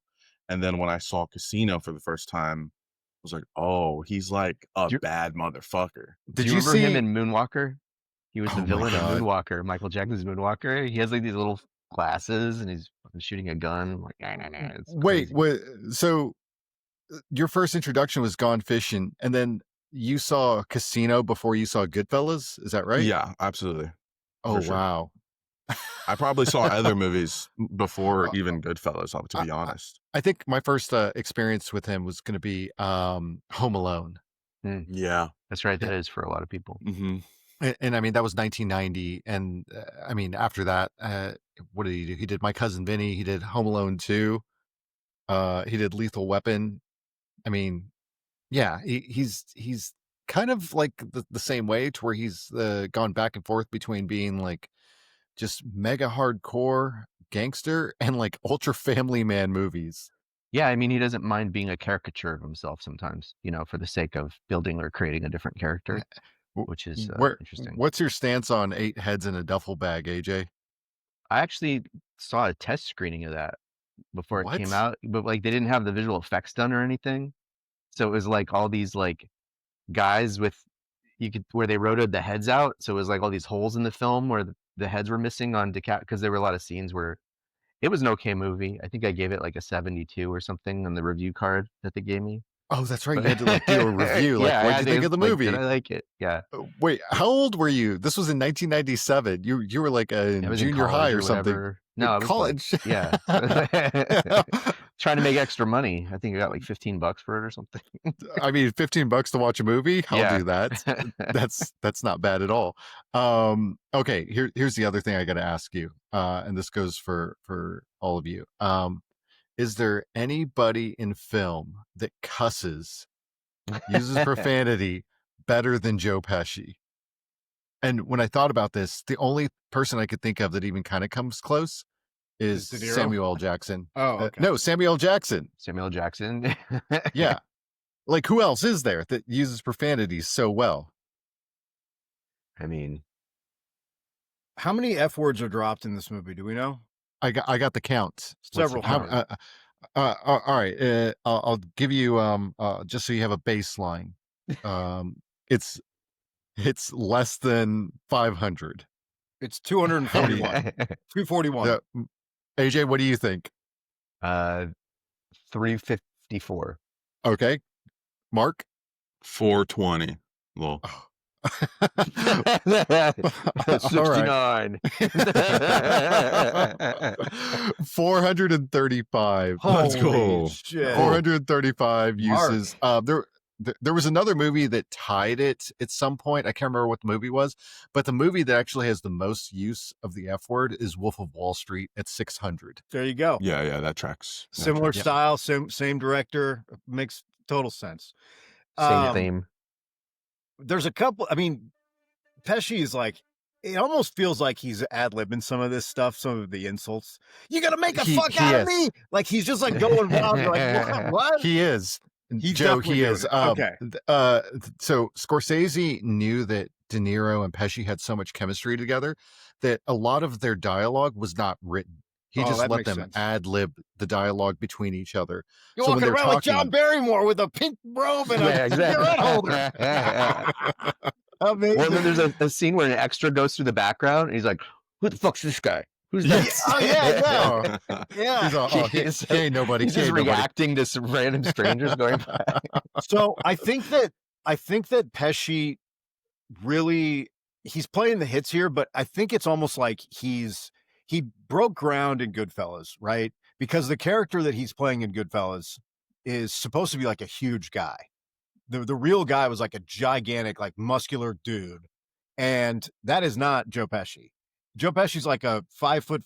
And then when I saw Casino for the first time, I was like, oh, he's like a bad motherfucker. Did you remember him in Moonwalker? He was the villain of Moonwalker, Michael Jackson's Moonwalker. He has like these little glasses and he's shooting a gun. I'm like, nah. Wait, so your first introduction was Gone Fishing, and then you saw Casino before you saw Goodfellas? Is that right? Yeah, absolutely. Oh, wow. I probably saw other movies before even Goodfellas, to be honest. I think my first experience with him was going to be Home Alone. Yeah. That's right. That is for a lot of people. Mm-hmm. And I mean, that was 1990. And I mean, after that, what did he do? He did My Cousin Vinny. He did Home Alone 2. He did Lethal Weapon. I mean, yeah, he's kind of like the same way, to where he's gone back and forth between being like just mega hardcore gangster and like ultra family man movies. Yeah, I mean, he doesn't mind being a caricature of himself sometimes, for the sake of building or creating a different character, which is interesting. What's your stance on 8 heads in a duffel bag, AJ? I actually saw a test screening of that before it came out, but like they didn't have the visual effects done or anything. So it was like all these like guys with where they rotated the heads out. So it was like all these holes in the film where the heads were missing on because there were a lot of scenes where it was an okay movie. I think I gave it like a 72 or something on the review card that they gave me. Oh, that's right. You had to like do a review. Like, what'd you think of the movie? Did I like it? Yeah. Wait, how old were you? This was in 1997. You were like a junior high or something. No, I was college. Like, yeah. Trying to make extra money. I think I got like $15 for it or something. I mean, $15 to watch a movie. I'll do that. That's not bad at all. Okay. Here's the other thing I got to ask you. And this goes for all of you. is there anybody in film that cusses, uses profanity better than Joe Pesci? And when I thought about this, the only person I could think of that even kind of comes close is De Niro? Samuel L. Jackson. Oh, okay. No, Samuel L. Jackson. Samuel L. Jackson. Yeah. Like, who else is there that uses profanity so well? I mean, how many F words are dropped in this movie? Do we know? I got the count. Several hundred. All right. I'll give you just so you have a baseline. It's less than 500. It's 241. 241. AJ, what do you think? 354. Okay. Mark? 420. Well, 69. 435. Let's go. Shit. 435 uses. There was another movie that tied it at some point. I can't remember what the movie was, but the movie that actually has the most use of the F word is Wolf of Wall Street at 600. There you go. Yeah, that tracks. Similar style, same director. Makes total sense. Same theme. There's a couple. I mean, Pesci is like, it almost feels like he's ad-libbing some of this stuff, some of the insults. You gonna make a fuck out of me? Like, he's just like going wild. You're like, what? He is. Joe, he is. Okay. So Scorsese knew that De Niro and Pesci had so much chemistry together that a lot of their dialogue was not written. He just let them ad-lib the dialogue between each other. You're walking around with John Barrymore with a pink robe and a cigarette holder. Amazing. Well, then there's a scene where an extra goes through the background and he's like, who the fuck's this guy? Who's that? Oh, yeah. He's all, he ain't nobody. He's just reacting to some random strangers going by. So I think that Pesci really, he's playing the hits here, but I think it's almost like he broke ground in Goodfellas, right? Because the character that he's playing in Goodfellas is supposed to be like a huge guy. The real guy was like a gigantic, like muscular dude. And that is not Joe Pesci. Joe Pesci's like a 5'6",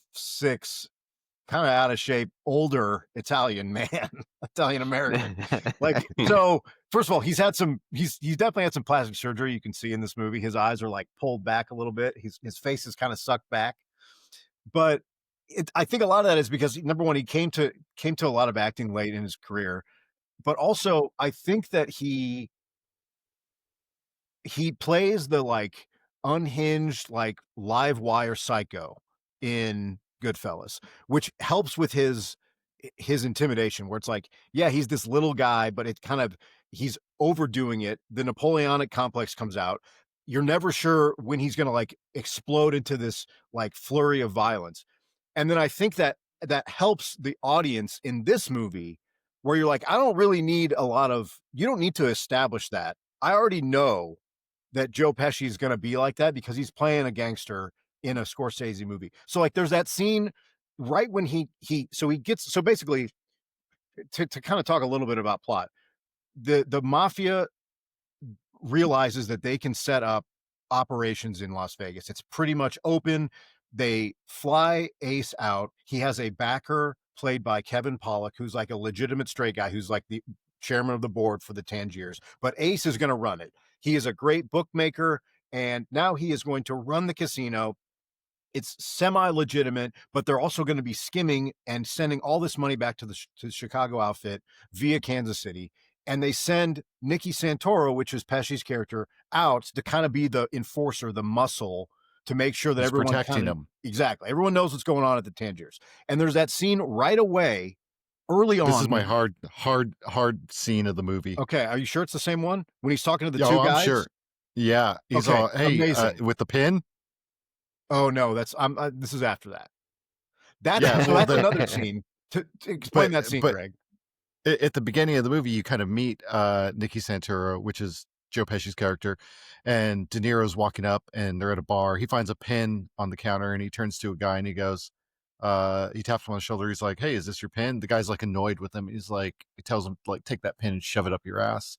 kind of out of shape, older Italian man, Italian American. Like, so first of all, he's definitely had some plastic surgery. You can see in this movie, his eyes are like pulled back a little bit. His face is kind of sucked back. But I think a lot of that is because, number one, he came to a lot of acting late in his career, but also I think that he plays the like unhinged, like live wire psycho in Goodfellas, which helps with his intimidation, where it's like, yeah, he's this little guy, but he's overdoing it. The Napoleonic complex comes out. You're never sure when he's going to like explode into this like flurry of violence. And then I think that helps the audience in this movie, where you're like, I don't really need you don't need to establish that. I already know that Joe Pesci is going to be like that because he's playing a gangster in a Scorsese movie. So like, there's that scene right when so basically to kind of talk a little bit about plot, the mafia realizes that they can set up operations in Las Vegas. It's pretty much open. They fly Ace out. He has a backer played by Kevin Pollak, who's like a legitimate straight guy, who's like the chairman of the board for the Tangiers. But Ace is going to run it. He is a great bookmaker, and now he is going to run the casino. It's semi-legitimate, but they're also going to be skimming and sending all this money back to the Chicago outfit via Kansas City. And they send Nicky Santoro, which is Pesci's character, out to kind of be the enforcer, the muscle, to make sure that everyone protecting him. Exactly. Everyone knows what's going on at the Tangiers. And there's that scene right away, early on. This is my hard scene of the movie. Okay. Are you sure it's the same one? When he's talking to the two guys? I'm sure. Yeah. He's all, hey, with the pin. Oh no, this is after that. That's another scene. To explain that scene, Greg. At the beginning of the movie, you kind of meet Nicky Santoro, which is Joe Pesci's character, and De Niro's walking up and they're at a bar. He finds a pin on the counter and he turns to a guy and he goes, he taps him on the shoulder. He's like, hey, is this your pin? The guy's like annoyed with him. He's like, he tells him like, take that pin and shove it up your ass.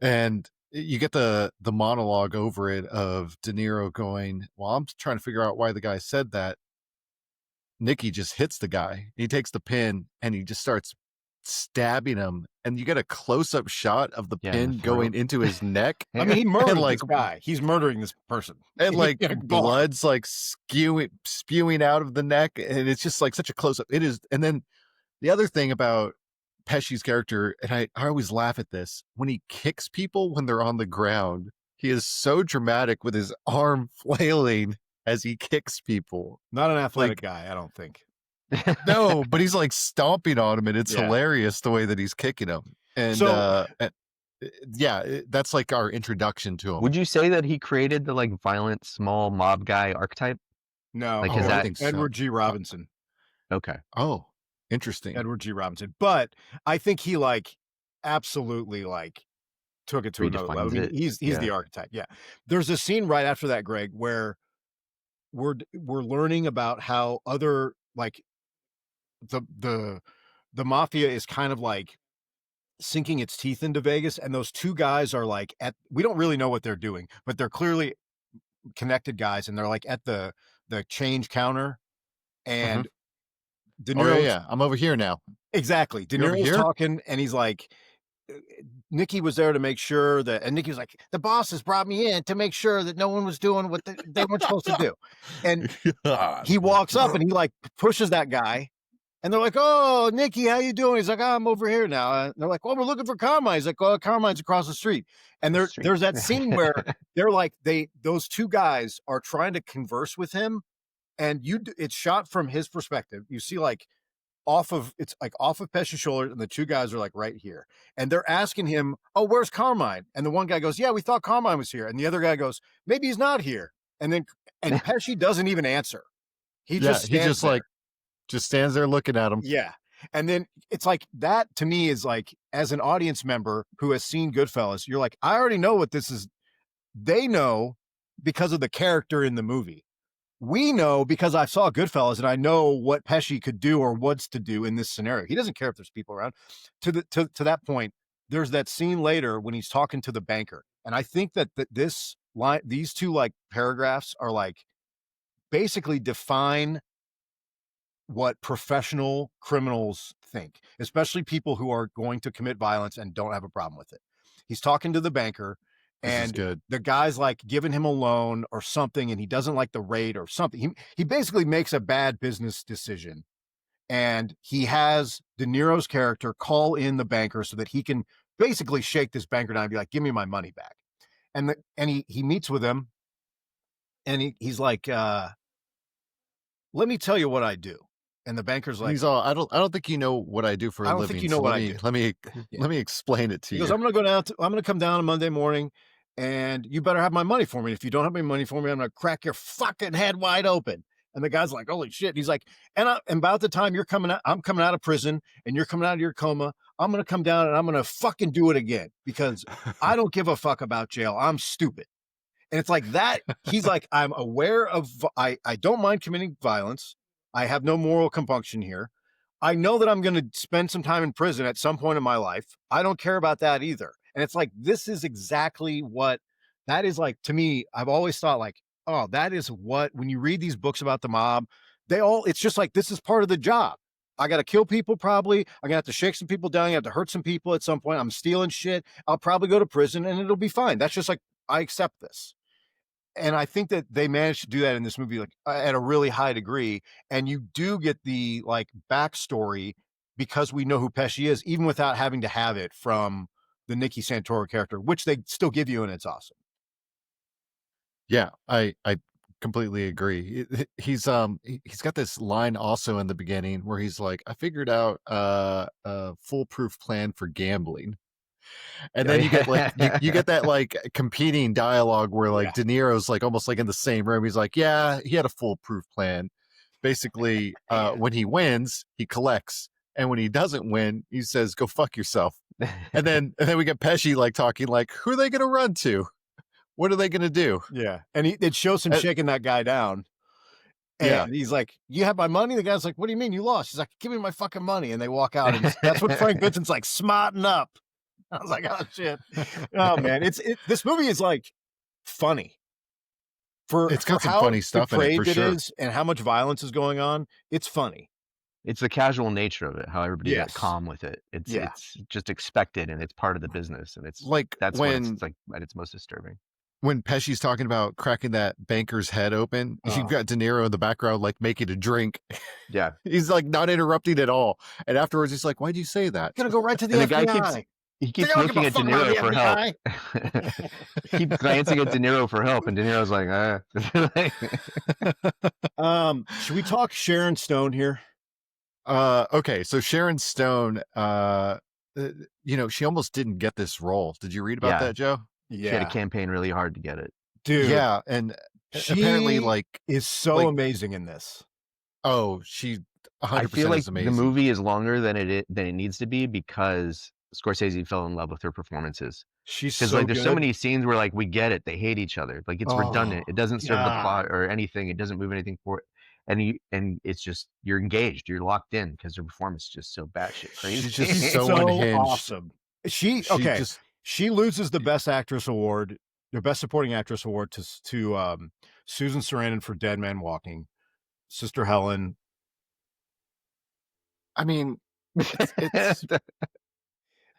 And you get the monologue over it of De Niro going, well, I'm trying to figure out why the guy said that. Nicky just hits the guy. He takes the pin and he just starts stabbing him, and you get a close-up shot of the pin going into his neck. I mean, he murdered this guy. He's murdering this person. And like blood's like spewing out of the neck, and it's just like such a close-up. It is. And then the other thing about Pesci's character, and I always laugh at this, when he kicks people when they're on the ground, he is so dramatic with his arm flailing as he kicks people. Not an athletic guy, I don't think. No, but he's like stomping on him, and it's hilarious the way that he's kicking him. And so, that's like our introduction to him. Would you say that he created the like violent small mob guy archetype? No, like I think Edward G. Robinson. Okay. Oh, interesting. Edward G. Robinson. But I think he like absolutely like took it to another level. I mean, he's the archetype. Yeah. There's a scene right after that, Greg, where we're learning about how other like the mafia is kind of like sinking its teeth into Vegas, and those two guys are like we don't really know what they're doing, but they're clearly connected guys, and they're like at the change counter, and De Niro, I'm over here now. Exactly. De Niro's talking, and he's like, Nicky was there to make sure that, and Nicky was like, the bosses brought me in to make sure that no one was doing what they weren't supposed to do. And he walks up and he like pushes that guy, and they're like, oh, Nicky, how you doing? He's like, oh, I'm over here now. And they're like, well, we're looking for Carmine. He's like, well, Carmine's across the street. And there's that scene where they're like, those two guys are trying to converse with him, and it's shot from his perspective. You see like off of Pesci's shoulder, and the two guys are like right here, and they're asking him, oh, where's Carmine? And the one guy goes, yeah, we thought Carmine was here. And the other guy goes, maybe he's not here. And Pesci doesn't even answer. He just stands there looking at him. Yeah. And then it's like that to me is like, as an audience member who has seen Goodfellas, you're like, I already know what this is. They know because of the character in the movie. We know because I saw Goodfellas, and I know what Pesci could do or wants to do in this scenario. He doesn't care if there's people around. To that point, there's that scene later when he's talking to the banker. And I think that these two like paragraphs are like basically define what professional criminals think, especially people who are going to commit violence and don't have a problem with it. He's talking to the banker, and the guy's like giving him a loan or something, and he doesn't like the rate or something. He basically makes a bad business decision, and he has De Niro's character call in the banker so that he can basically shake this banker down and be like, give me my money back. And he meets with him, and he's like, let me tell you what I do. And the banker's like, he's all, I don't think you know what I do for a living. I don't think you know what I do. Let me explain it to you. He goes, I'm going to come down on Monday morning, and you better have my money for me. If you don't have my money for me, I'm going to crack your fucking head wide open. And the guy's like, holy shit. He's like, and about the time I'm coming out of prison, and you're coming out of your coma, I'm going to come down and I'm going to fucking do it again, because I don't give a fuck about jail. I'm stupid. And it's like that. He's like, I'm aware of, I don't mind committing violence. I have no moral compunction here. I know that I'm going to spend some time in prison at some point in my life. I don't care about that either. And it's like, this is exactly what that is like to me. I've always thought like, oh, that is what, when you read these books about the mob, it's just like, this is part of the job. I got to kill people. Probably I'm gonna have to shake some people down. I have to hurt some people at some point. I'm stealing shit. I'll probably go to prison, and it'll be fine. That's just like, I accept this. And I think that they managed to do that in this movie, like at a really high degree. And you do get the like backstory because we know who Pesci is, even without having to have it from the Nicky Santoro character, which they still give you, and it's awesome. Yeah, I completely agree. He's got this line also in the beginning where he's like, I figured out a foolproof plan for gambling. And then you get like you get that like competing dialogue where like De Niro's like almost like in the same room. He's like, yeah, he had a foolproof plan. Basically, when he wins, he collects, and when he doesn't win, he says, "Go fuck yourself." And then we get Pesci like talking like, who are they going to run to? What are they going to do? Yeah, and it shows him shaking that guy down. And he's like, you have my money? The guy's like, what do you mean you lost? He's like, give me my fucking money. And they walk out, and that's when Frank Vincent's like, smarten up. I was like, oh shit. Oh man, this movie is like funny. It's got some how funny stuff in it, for depraved it sure. is and how much violence is going on, it's funny. It's the casual nature of it, how everybody's like Yes. calm with it. It's Yeah. it's just expected and it's part of the business, and it's Like that's when when it's like at its most disturbing. when Pesci's talking about cracking that banker's head open, you've got De Niro in the background like making a drink. Yeah. He's like not interrupting at all. And afterwards he's like, why'd you say that? Gonna go right to the And the FBI. guy keeps looking at De Niro for help. Keep glancing at De Niro for help, and De Niro's like, Should we talk Sharon Stone here? Okay, so Sharon Stone, you know, she almost didn't get this role. Did you read about that, Joe? She had to campaign really hard to get it. Dude. Yeah, and apparently like is so amazing in this. Oh, she 100% I feel like is amazing. the movie is longer than it needs to be because Scorsese fell in love with her performances. She's because so like there's good. so many scenes where like we get it, they hate each other, like it's redundant, it doesn't serve the plot or anything, it doesn't move anything forward, and it's just you're engaged, you're locked in because her performance is just so batshit crazy. She's just so unhinged. Awesome. She loses the Best Actress award, the Best Supporting Actress award to Susan Sarandon for Dead Man Walking. Sister Helen. I mean,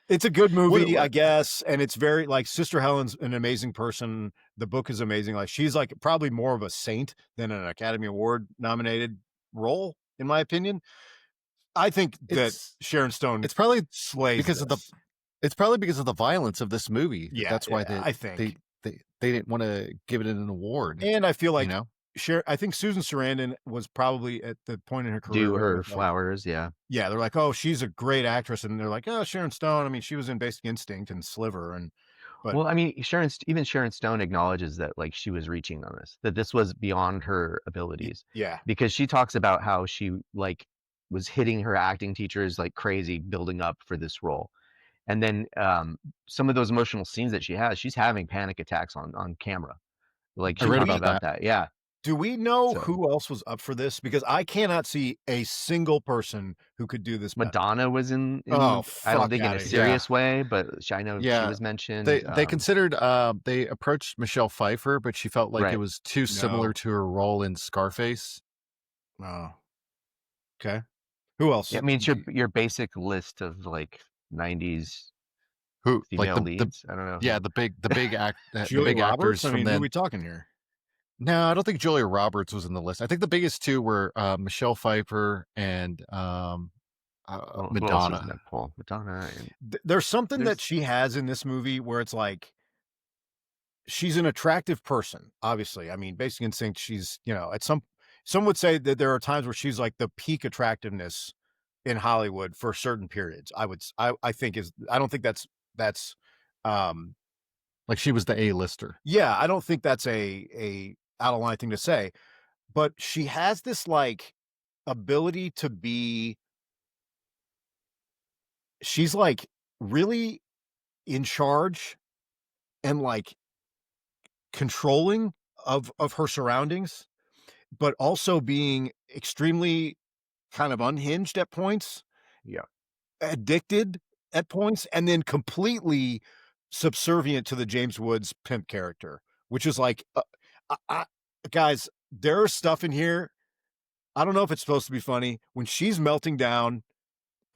it's a good movie, I guess, and it's very like Sister Helen's an amazing person. The book is amazing. Like she's like probably more of a saint than an Academy Award nominated role, in my opinion. I think that Sharon Stone. It's probably slays because this. It's probably because of the violence of this movie. Yeah, that's why I think they didn't want to give it an award. And I feel like you know, I think Susan Sarandon was probably at the point in her career. Do her flowers, yeah. Yeah, they're like, oh, she's a great actress, and they're like, oh, Sharon Stone. I mean, she was in Basic Instinct and Sliver, but well, I mean, Sharon Stone acknowledges that like she was reaching on this, that this was beyond her abilities. Yeah, because she talks about how she like was hitting her acting teachers like crazy, building up for this role, and then some of those emotional scenes that she has, she's having panic attacks on camera. Like she talks about that. Yeah. Do we know who else was up for this? Because I cannot see a single person who could do this. Madonna was in I don't think in a serious way, but I know she was mentioned. They considered, they approached Michelle Pfeiffer, but she felt like it was too similar to her role in Scarface. Oh, okay. Who else? Yeah, I mean, it's your basic list of like 90s female like leads. I don't know. Yeah, the big Julia actors. I mean, who are we talking here? No, I don't think Julia Roberts was in the list. I think the biggest two were Michelle Pfeiffer and Madonna. Madonna. There's something that she has in this movie where it's like she's an attractive person. Obviously, I mean, Basic Instinct. She's at some would say that there are times where she's like the peak attractiveness in Hollywood for certain periods. I don't think that's like she was the A-lister. Yeah, I don't think that's a out of line thing to say, but she has this like ability to be, she's like really in charge and like controlling of her surroundings, but also being extremely kind of unhinged at points. Yeah. Addicted at points, and then completely subservient to the James Woods pimp character, which is like, guys, there's stuff in here. I don't know if it's supposed to be funny when she's melting down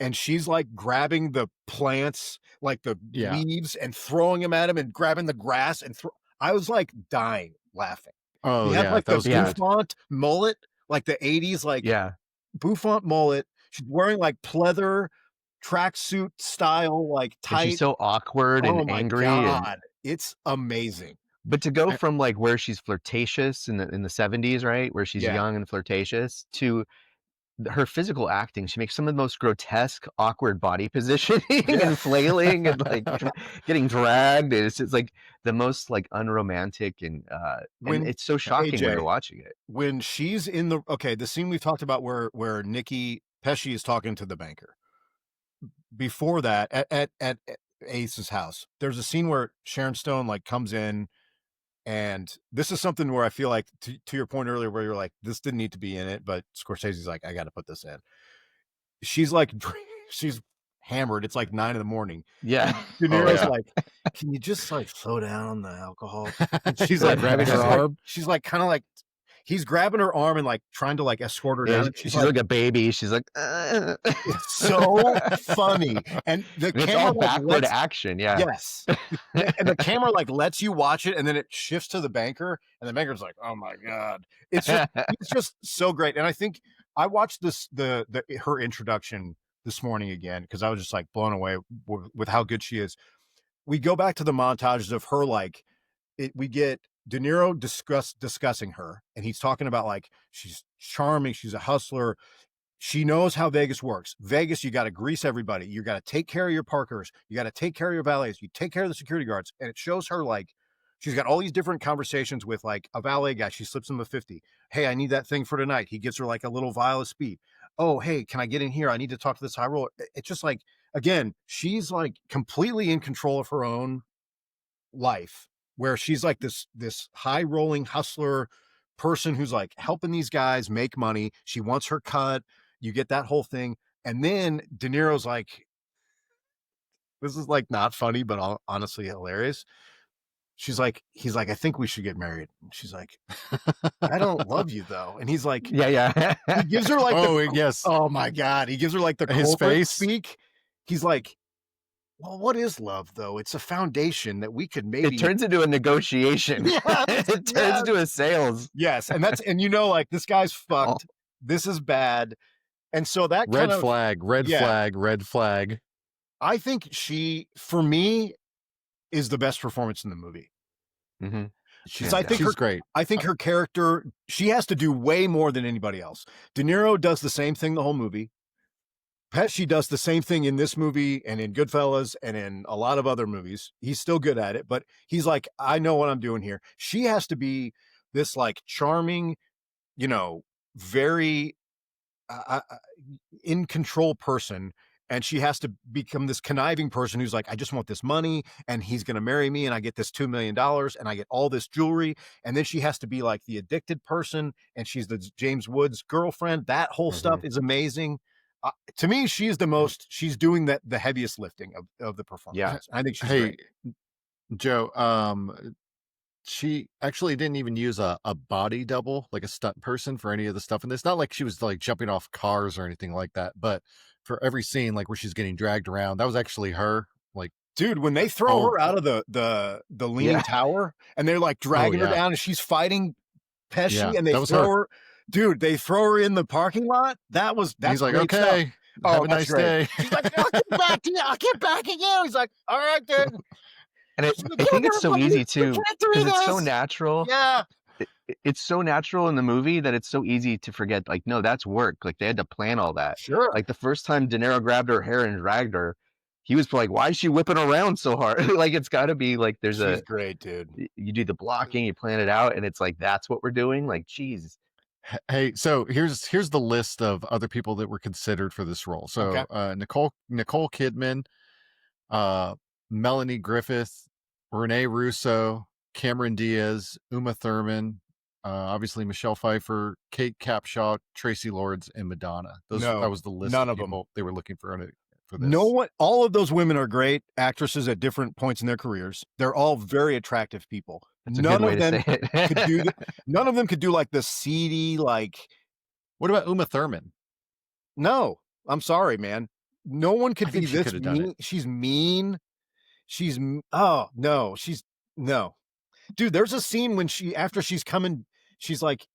and she's like grabbing the plants, like the leaves, and throwing them at him and grabbing the grass and I was like dying laughing. Oh, he had like the bouffant mullet, like the 80s, like bouffant mullet. She's wearing like pleather tracksuit style, like tight. And she's so awkward and angry. God. It's amazing. But to go from like where she's flirtatious in the 70s, right, where she's young and flirtatious, to her physical acting, she makes some of the most grotesque, awkward body positioning and flailing and like getting dragged. It's just like the most like unromantic and it's so shocking when you're watching it. When she's in the scene we talked about where Nikki Pesci is talking to the banker. Before that, at Ace's house, there's a scene where Sharon Stone like comes in, and this is something where I feel like to your point earlier, where you're like, this didn't need to be in it, but Scorsese's like, I got to put this in. She's like, she's hammered. It's like 9 a.m. Yeah. De Niro's yeah. like, "Can you just like slow down on the alcohol?" And she's like grabbing her arm. She's like kind of like he's grabbing her arm and like trying to like escort her Yeah, down. And she's like a baby. She's like, it's so funny. And the and it's camera all like, backward action. Yeah. yes. And the camera like lets you watch it, and then it shifts to the banker, and the banker's like, "Oh my God." It's just so great. And I think I watched her introduction this morning again because I was just like blown away with how good she is. We go back to the montages of her, like we get De Niro discussing her, and he's talking about like she's charming, she's a hustler, she knows how Vegas works. Vegas, you got to grease everybody, you got to take care of your parkers, you got to take care of your valets, you take care of the security guards. And it shows her like she's got all these different conversations with like a valet guy. She slips him the 50. Hey, I need that thing for tonight. He gives her like a little vial of speed. Oh, hey, can I get in here? I need to talk to this high roller. It's just like, again, she's like completely in control of her own life, where she's like this high rolling hustler person who's like helping these guys make money. She wants her cut. You get that whole thing. And then De Niro's like, this is like not funny, but honestly hilarious. He's like, I think we should get married. And she's like, I don't love you though. And he's like, yeah. He gives her like, yes. Oh my God. He gives her like his face speak. He's like, well, what is love though? It's a foundation that we could maybe. It turns into a negotiation. Yes, it turns into a sales. Yes. And and you know, like this guy's fucked. This is bad. And so that red flag. I think she, for me, is the best performance in the movie. Mm-hmm. She's great. I think her character, she has to do way more than anybody else. De Niro does the same thing the whole movie. Pesci does the same thing in this movie and in Goodfellas and in a lot of other movies. He's still good at it, but he's like, I know what I'm doing here. She has to be this like charming, you know, very in control person. And she has to become this conniving person who's like, I just want this money and he's going to marry me and I get this $2 million and I get all this jewelry. And then she has to be like the addicted person and she's the James Woods girlfriend. That whole stuff is amazing. To me, she's doing the heaviest lifting of the performance. Yeah. I think she's great. Joe, she actually didn't even use a body double, like a stunt person for any of the stuff in this. Not like she was like jumping off cars or anything like that, but for every scene, like where she's getting dragged around, that was actually her. Like, dude, when they throw her out of the leaning tower and they're like dragging her down and she's fighting Pesci and they throw her. Dude, they throw her in the parking lot. That's he's like, great okay, stuff. have a nice day. She's like, I'll get back to you. I'll get back again. He's like, all right, dude. And I think it's so easy too, because it's so natural. Yeah. It's so natural in the movie that it's so easy to forget, like, no, that's work. Like they had to plan all that. Sure. Like the first time De Niro grabbed her hair and dragged her, he was like, why is she whipping around so hard? Like, it's gotta be like, she's great, dude. You do the blocking, you plan it out. And it's like, that's what we're doing. Like, geez. Hey, so here's the list of other people that were considered for this role. So Nicole Kidman, Melanie Griffith, Renee Russo, Cameron Diaz, Uma Thurman, obviously Michelle Pfeiffer, Kate Capshaw, Tracy Lords, and Madonna. That was the list. None of them people they were looking for this. No one. All of those women are great actresses at different points in their careers. They're all very attractive people. None of them could do. None of them could do like the seedy like. What about Uma Thurman? No, I'm sorry, man. No one could be this mean. It. She's mean. She's no. Dude, there's a scene when after she's coming, she's like,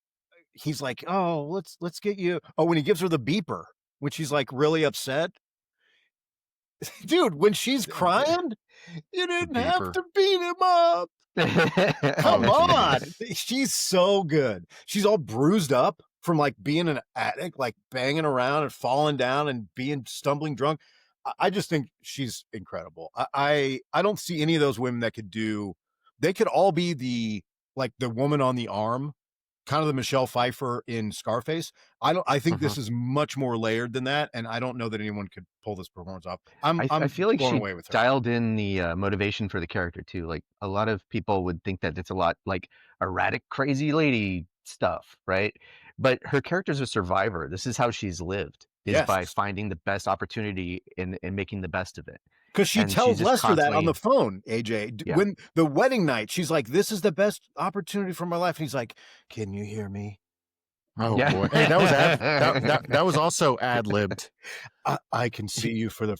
he's like, oh, let's get you. Oh, when he gives her the beeper, when she's like really upset. Dude, when she's crying, you didn't have to beat him up. Come on. She's so good. She's all bruised up from like being an addict, like banging around and falling down and being stumbling drunk. I just think she's incredible. I don't see any of those women that could do. They could all be the woman on the arm, kind of the Michelle Pfeiffer in Scarface. I think this is much more layered than that, and I don't know that anyone could pull this performance off. I feel like she away with her. Dialed in the motivation for the character too. Like a lot of people would think that it's a lot like erratic, crazy lady stuff, right? But her character's a survivor. This is how she's lived. is by finding the best opportunity and making the best of it. Because she And tells she's just Lester that on the constantly- phone, AJ. Yeah. When the wedding night, she's like, "This is the best opportunity for my life." And he's like, "Can you hear me?" Oh Yeah. boy. Hey, that was that was also ad-libbed. I can see you for the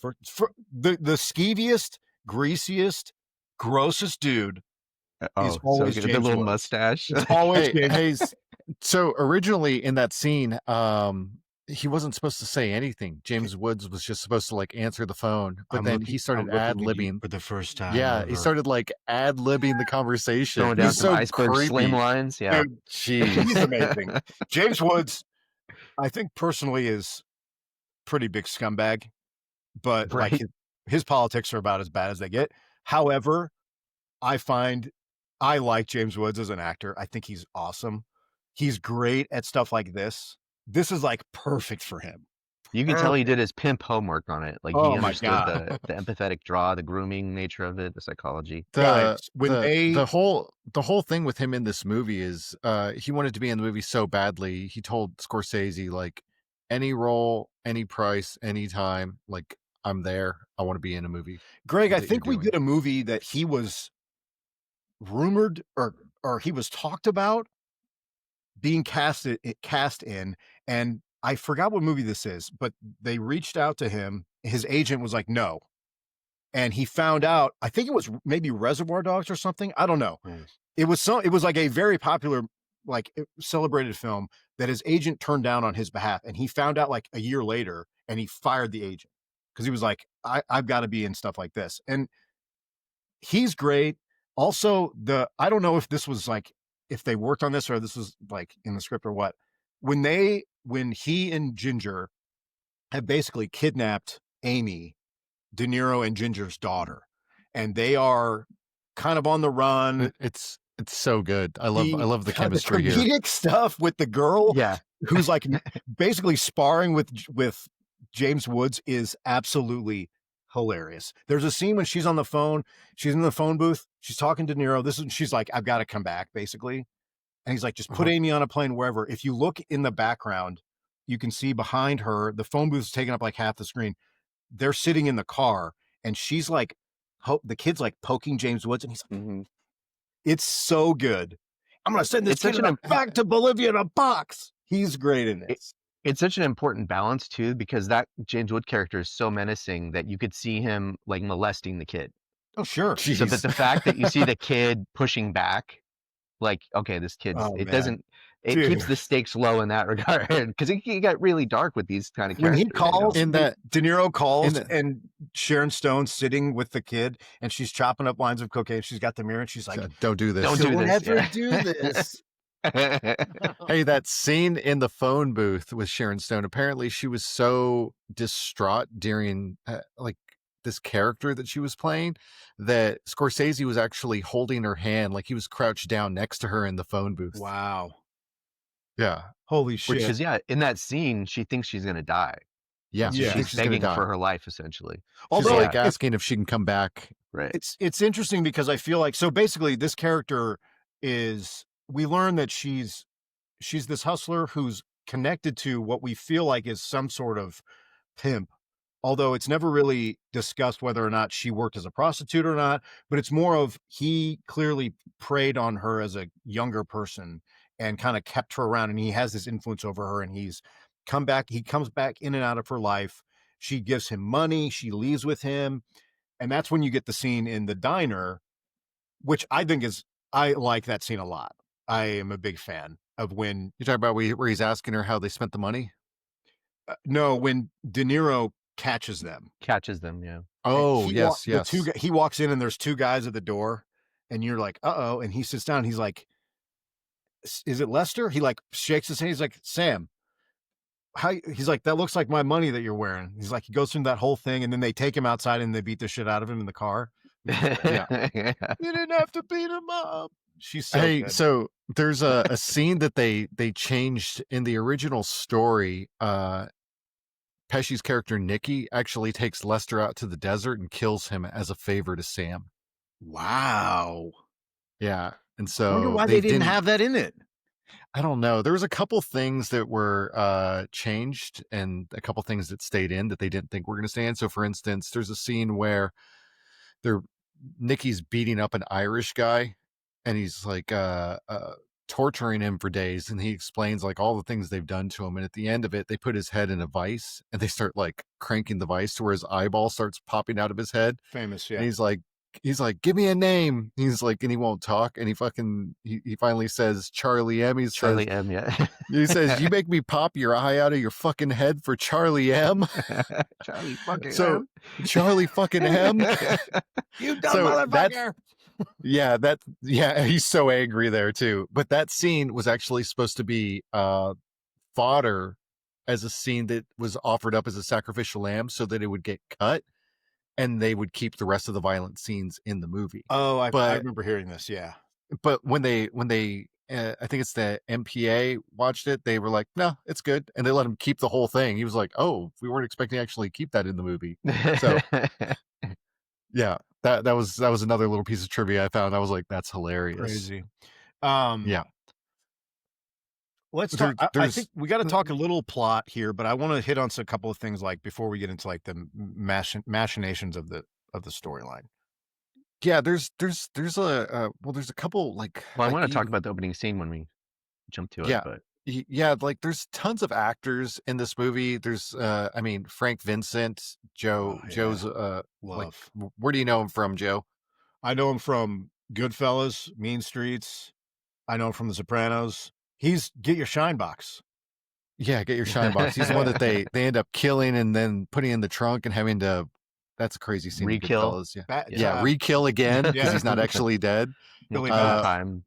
the skeeviest, greasiest, grossest dude. He's always so James the little Woods. mustache. It's always James. Hey, so originally in that scene, he wasn't supposed to say anything. James Woods was just supposed to like answer the phone, but then he started ad-libbing for the first time. Yeah, ever. he started like ad-libbing the conversation. Throwing down He's some so iceberg creepy. slam lines. Yeah. Dude, Jeez. he's amazing. James Woods, I think personally is pretty big scumbag, but Right. like his politics are about as bad as they get. However, I like James Woods as an actor. I think he's awesome. He's great at stuff like this. This is like perfect for him. You can tell he did his pimp homework on it. Like Oh he my understood God. the empathetic draw, the grooming nature of it, the psychology. The Guys, the whole thing with him in this movie is he wanted to be in the movie so badly. He told Scorsese like any role, any price, anytime, like I'm there. I want to be in a movie. Greg, I that think you're we doing. did a movie that he was rumored or he was talked about being cast in, and I forgot what movie this is, but they reached out to him. His agent was like, no. And he found out, I think it was maybe Reservoir Dogs or something. I don't know. It was like a very popular, like celebrated film that his agent turned down on his behalf. And he found out like a year later and he fired the agent because he was like, I've got to be in stuff like this. And he's great. Also, I don't know if this was like, if they worked on this or this was like in the script or what, when he and Ginger have basically kidnapped Amy, De Niro and Ginger's daughter, and they are kind of on the run. It's so good. I love the chemistry the here. comedic stuff with the girl, who's like basically sparring with James Woods is absolutely hilarious. There's a scene when she's on the phone, she's in the phone booth, she's talking to De Niro. She's like, I've got to come back, basically. And he's like, just put Amy on a plane wherever. If you look in the background, you can see behind her, the phone booth is taking up like half the screen. They're sitting in the car and she's like, the kid's like poking James Woods and he's like, it's so good. I'm going to send this kid back to Bolivia in a box. He's great in this. It's such an important balance too, because that James Wood character is so menacing that you could see him like molesting the kid. Oh, sure. Jeez. So that the fact that you see the kid pushing back, like, okay, this kid's, it keeps the stakes low in that regard because it got really dark with these kind of characters. When he calls, in that De Niro calls and Sharon Stone's sitting with the kid and she's chopping up lines of cocaine. She's got the mirror and she's like, don't do this. Don't ever do this. Hey, that scene in the phone booth with Sharon Stone, apparently she was so distraught during like this character that she was playing that Scorsese was actually holding her hand, like he was crouched down next to her in the phone booth. Wow. Yeah. Holy shit. Because in that scene, she thinks she's going to die. Yeah. So she's begging for her life, essentially. Although like asking if she can come back. Right. It's interesting because I feel like, so basically this character we learn that she's this hustler who's connected to what we feel like is some sort of pimp, although it's never really discussed whether or not she worked as a prostitute or not, but it's more of he clearly preyed on her as a younger person and kind of kept her around, and he has this influence over her, and he comes back in and out of her life. She gives him money, she leaves with him, and that's when you get the scene in the diner, which I like that scene a lot. I am a big fan of when you talk about where he's asking her how they spent the money. No, when De Niro catches them. Yeah. Oh, yes. He walks in and there's two guys at the door, and you're like, uh-oh, and he sits down. He's like, is it Lester? He like shakes his hand. He's like, Sam. He's like, that looks like my money that you're wearing. He's like, he goes through that whole thing, and then they take him outside and they beat the shit out of him in the car. Yeah. You didn't have to beat him up. She's so good. So there's a scene that they changed in the original story. Pesci's character Nicky actually takes Lester out to the desert and kills him as a favor to Sam. Wow. Yeah. And so I wonder why they didn't have that in it. I don't know. There was a couple things that were changed and a couple things that stayed in that they didn't think were going to stay in. So, for instance, there's a scene where they're Nikki's beating up an Irish guy, and he's like torturing him for days, and he explains like all the things they've done to him. And at the end of it, they put his head in a vice, and they start like cranking the vice to where his eyeball starts popping out of his head. Famous, And yeah. he's like, give me a name. He's like, and he won't talk. And he finally says Charlie M. Charlie M. Yeah. He says, you make me pop your eye out of your fucking head for Charlie M. Charlie fucking So M. Charlie fucking M. You dumb motherfucker. Yeah, he's so angry there too. But that scene was actually supposed to be fodder as a scene that was offered up as a sacrificial lamb so that it would get cut and they would keep the rest of the violent scenes in the movie. Oh, I remember hearing this. Yeah. But when they I think it's the MPA watched it, they were like, no, it's good. And they let him keep the whole thing. He was like, oh, we weren't expecting to actually keep that in the movie. So yeah, that was another little piece of trivia I found. I was like, that's hilarious. Crazy. Yeah. Let's talk. I think we got to talk a little plot here, but I want to hit on a couple of things like before we get into like the machinations of the storyline. Yeah, there's a couple like. Well, I want to talk about the opening scene when we jump to it. But yeah, like there's tons of actors in this movie. There's I mean Frank Vincent, Joe's love. Like, where do you know him from, Joe? I know him from Goodfellas, Mean Streets. I know him from The Sopranos. He's Get Your Shine Box. Yeah, Get Your Shine Box. He's the one that they end up killing and then putting in the trunk and having to. That's a crazy scene. Re-kill. Yeah, re-kill again because he's not actually dead. Time.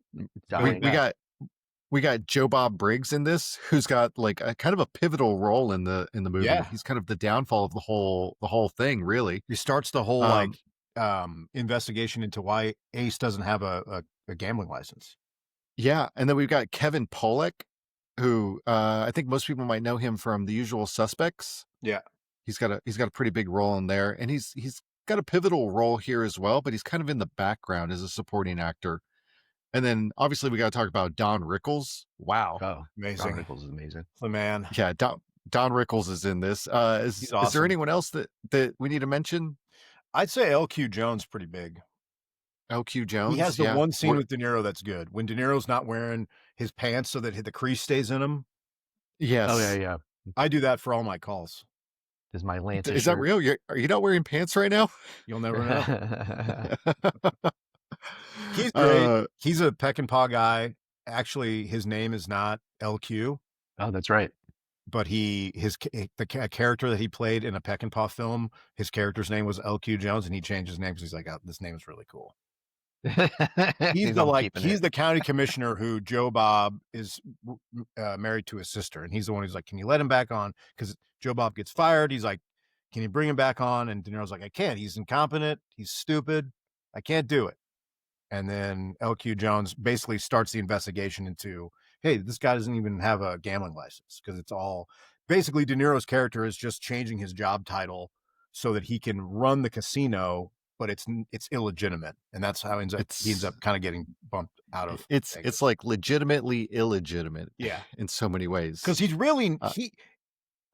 We got Joe Bob Briggs in this, who's got like a kind of a pivotal role in the movie. Yeah. He's kind of the downfall of the whole thing, really. He starts the whole investigation into why Ace doesn't have a gambling license. Yeah, and then we've got Kevin Pollak, who I think most people might know him from The Usual Suspects. Yeah. He's got a pretty big role in there, and he's got a pivotal role here as well, but he's kind of in the background as a supporting actor. And then obviously we got to talk about Don Rickles. Wow. Oh, amazing. Don Rickles is amazing. The man. Yeah, Don Rickles is in this. Is there anyone else that we need to mention? I'd say LQ Jones pretty big. LQ Jones. He has the one scene with De Niro that's good. When De Niro's not wearing his pants so that the crease stays in him. Yes. Oh yeah. I do that for all my calls. Is my Lance? Is that real? Are you not wearing pants right now? You'll never know. He's great. He's a peck and paw guy. Actually, his name is not LQ. Oh, that's right. But the character that he played in a peck and paw film, his character's name was LQ Jones, and he changed his name because he's like, oh, this name is really cool. He's the county commissioner who Joe Bob is married to his sister, and he's the one who's like, can you let him back on? Because Joe Bob gets fired. He's like, can you bring him back on? And De Niro's like, I can't. He's incompetent. He's stupid. I can't do it. And then LQ Jones basically starts the investigation into, hey, this guy doesn't even have a gambling license, because it's all basically De Niro's character is just changing his job title so that he can run the casino, but it's illegitimate, and that's how he ends up kind of getting bumped out of. It's like legitimately illegitimate. Yeah, in so many ways. Because he's really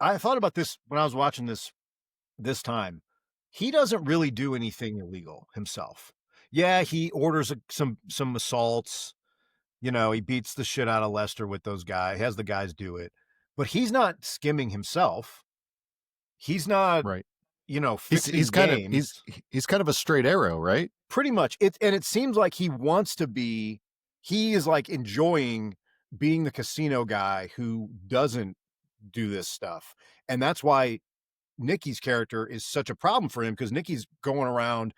I thought about this when I was watching this time. He doesn't really do anything illegal himself. Yeah, he orders some assaults. You know, he beats the shit out of Lester with those guys. He has the guys do it, but he's not skimming himself. He's not right. You know, he's kind of a straight arrow, right? Pretty much. It seems like he wants to be. He is like enjoying being the casino guy who doesn't do this stuff, and that's why Nikki's character is such a problem for him, because Nikki's going around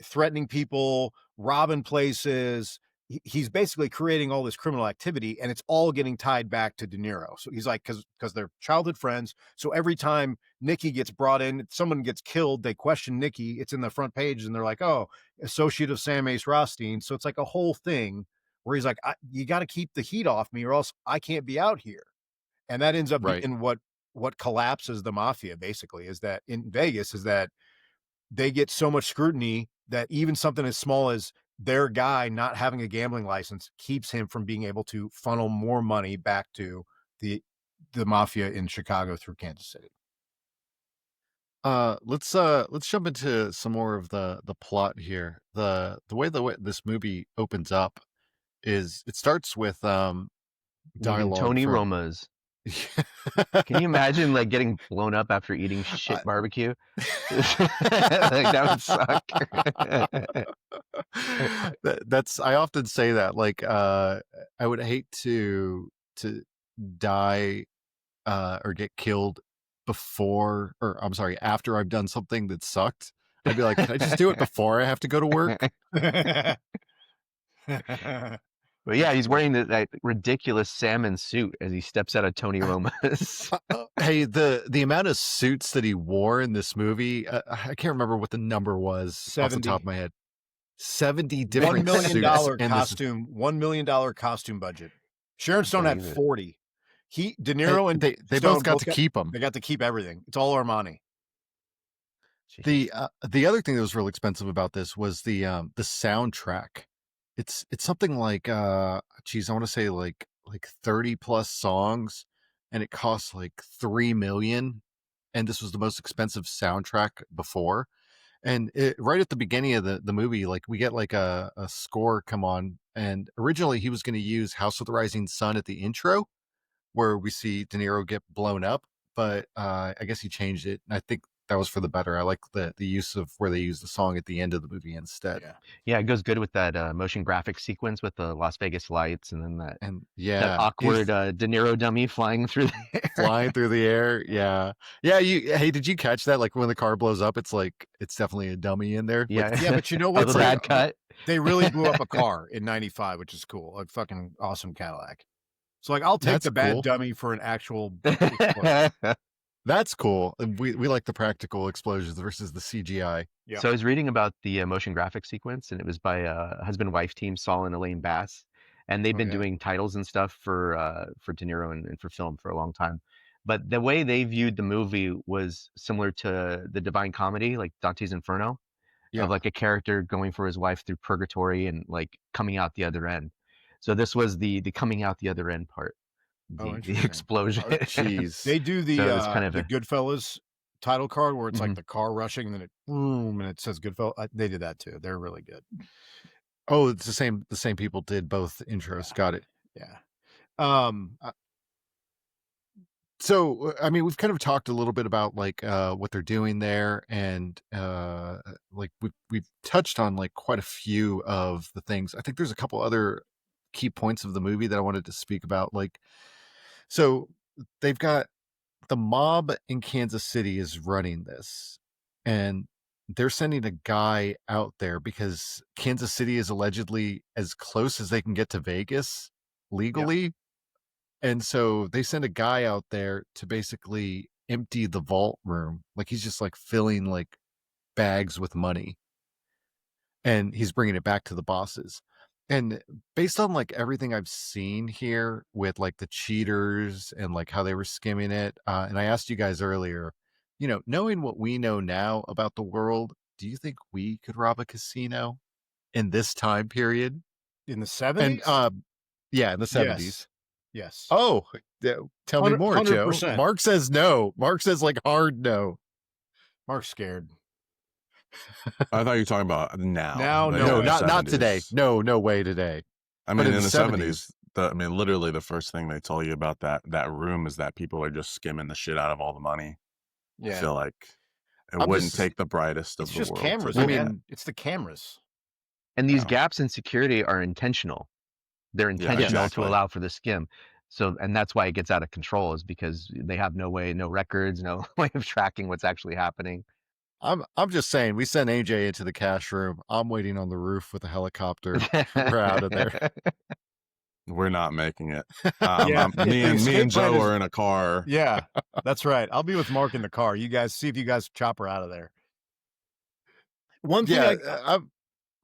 threatening people, robbing places. He's basically creating all this criminal activity, and it's all getting tied back to De Niro. So he's like, because they're childhood friends. So every time Nikki gets brought in, someone gets killed, they question Nikki. It's in the front page, and they're like, oh, associate of Sam Ace Rothstein. So it's like a whole thing where he's like, you got to keep the heat off me, or else I can't be out here. And that ends up being what collapses the mafia, basically, is that in Vegas, is that they get so much scrutiny that even something as small as their guy not having a gambling license keeps him from being able to funnel more money back to the mafia in Chicago through Kansas City. Let's jump into some more of the plot here. The way this movie opens up is it starts with dialogue Tony from Roma's. Can you imagine like getting blown up after eating shit barbecue? Like that would suck. I often say that, like, I would hate to die or get killed after I've done something that sucked. I'd be like, can I just do it before I have to go to work? But yeah, he's wearing that ridiculous salmon suit as he steps out of Tony Roma's. Hey, the amount of suits that he wore in this movie, I can't remember what the number was 70. off the top of my head. 70 different $1 million suits costume, $1 million costume budget. Sharon Stone had 40. De Niro and they Stone both got to keep them. They got to keep everything. It's all Armani. The other thing that was real expensive about this was the soundtrack. It's something like I want to say like 30 plus songs, and it costs like $3 million, and this was the most expensive soundtrack before. And right at the beginning of the movie, like we get like a score come on, and originally he was going to use House of the Rising Sun at the intro, where we see De Niro get blown up, but I guess he changed it, and I think that was for the better. I like the use of where they use the song at the end of the movie instead. Yeah, it goes good with that motion graphic sequence with the Las Vegas lights, and then that awkward De Niro dummy flying through the air. Flying through the air. Yeah. Hey, did you catch that? Like when the car blows up, it's definitely a dummy in there. Yeah. Like, yeah, but you know what? The bad cut. They really blew up a car in '95, which is cool. Like fucking awesome Cadillac. So like I'll take the bad dummy for an actual That's cool. We like the practical explosions versus the CGI. Yeah. So I was reading about the motion graphic sequence, and it was by husband-wife team, Saul and Elaine Bass, and they've been doing titles and stuff for De Niro and for film for a long time. But the way they viewed the movie was similar to the Divine Comedy, like Dante's Inferno, of like a character going for his wife through purgatory and like coming out the other end. So this was the coming out the other end part. The explosion. Oh, jeez. They do the kind of the Goodfellas title card where it's like the car rushing and then it boom and it says Goodfellas. They did that too. They're really good. Oh, it's the same people did both intros. Got it. Yeah. So I mean, we've kind of talked a little bit about like what they're doing there, and like we've touched on like quite a few of the things. I think there's a couple other key points of the movie that I wanted to speak about. Like, so they've got the mob in Kansas City is running this, and they're sending a guy out there because Kansas City is allegedly as close as they can get to Vegas legally. Yeah. And so they send a guy out there to basically empty the vault room. Like he's just like filling like bags with money, and he's bringing it back to the bosses. And based on like everything I've seen here with like the cheaters and like how they were skimming it, and I asked you guys earlier, you know, knowing what we know now about the world, do you think we could rob a casino in this time period? In the 70s? And yeah, in the 70s. Yes. Oh, tell me more, 100%. Joe. Mark says no. Mark says like hard no. Mark's scared. I thought you were talking about now. No, not today. No way today. I mean, in the 70s, literally the first thing they tell you about that room is that people are just skimming the shit out of all the money. Yeah. I feel like it wouldn't take the brightest of the world. It's just cameras. I mean, it's the cameras. And these gaps in security are intentional. They're intentional to allow for the skim. So, and that's why it gets out of control, is because they have no records, no way of tracking what's actually happening. I'm just saying, we send AJ into the cash room. I'm waiting on the roof with a helicopter. We're out of there. We're not making it. Me and Joe are in a car. Yeah, that's right. I'll be with Mark in the car. You guys see if you guys chop her out of there. One thing.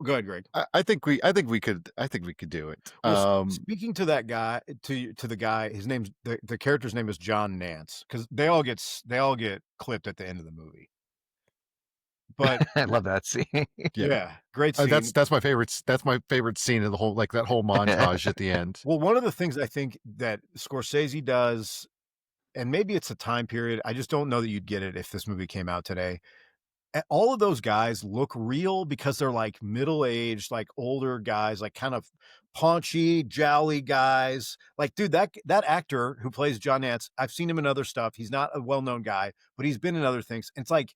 Go ahead, Greg. I think we could do it. Well, speaking to that guy, to the guy, his name's the character's name is John Nance, because they all get clipped at the end of the movie. But I love that scene. yeah, great scene. That's my favorite. That's my favorite scene of the whole, like that whole montage at the end. Well, one of the things I think that Scorsese does, and maybe it's a time period, I just don't know that you'd get it if this movie came out today. All of those guys look real because they're like middle-aged, like older guys, like kind of paunchy, jowly guys. Like, dude, that actor who plays John Nance, I've seen him in other stuff. He's not a well-known guy, but he's been in other things. And it's like,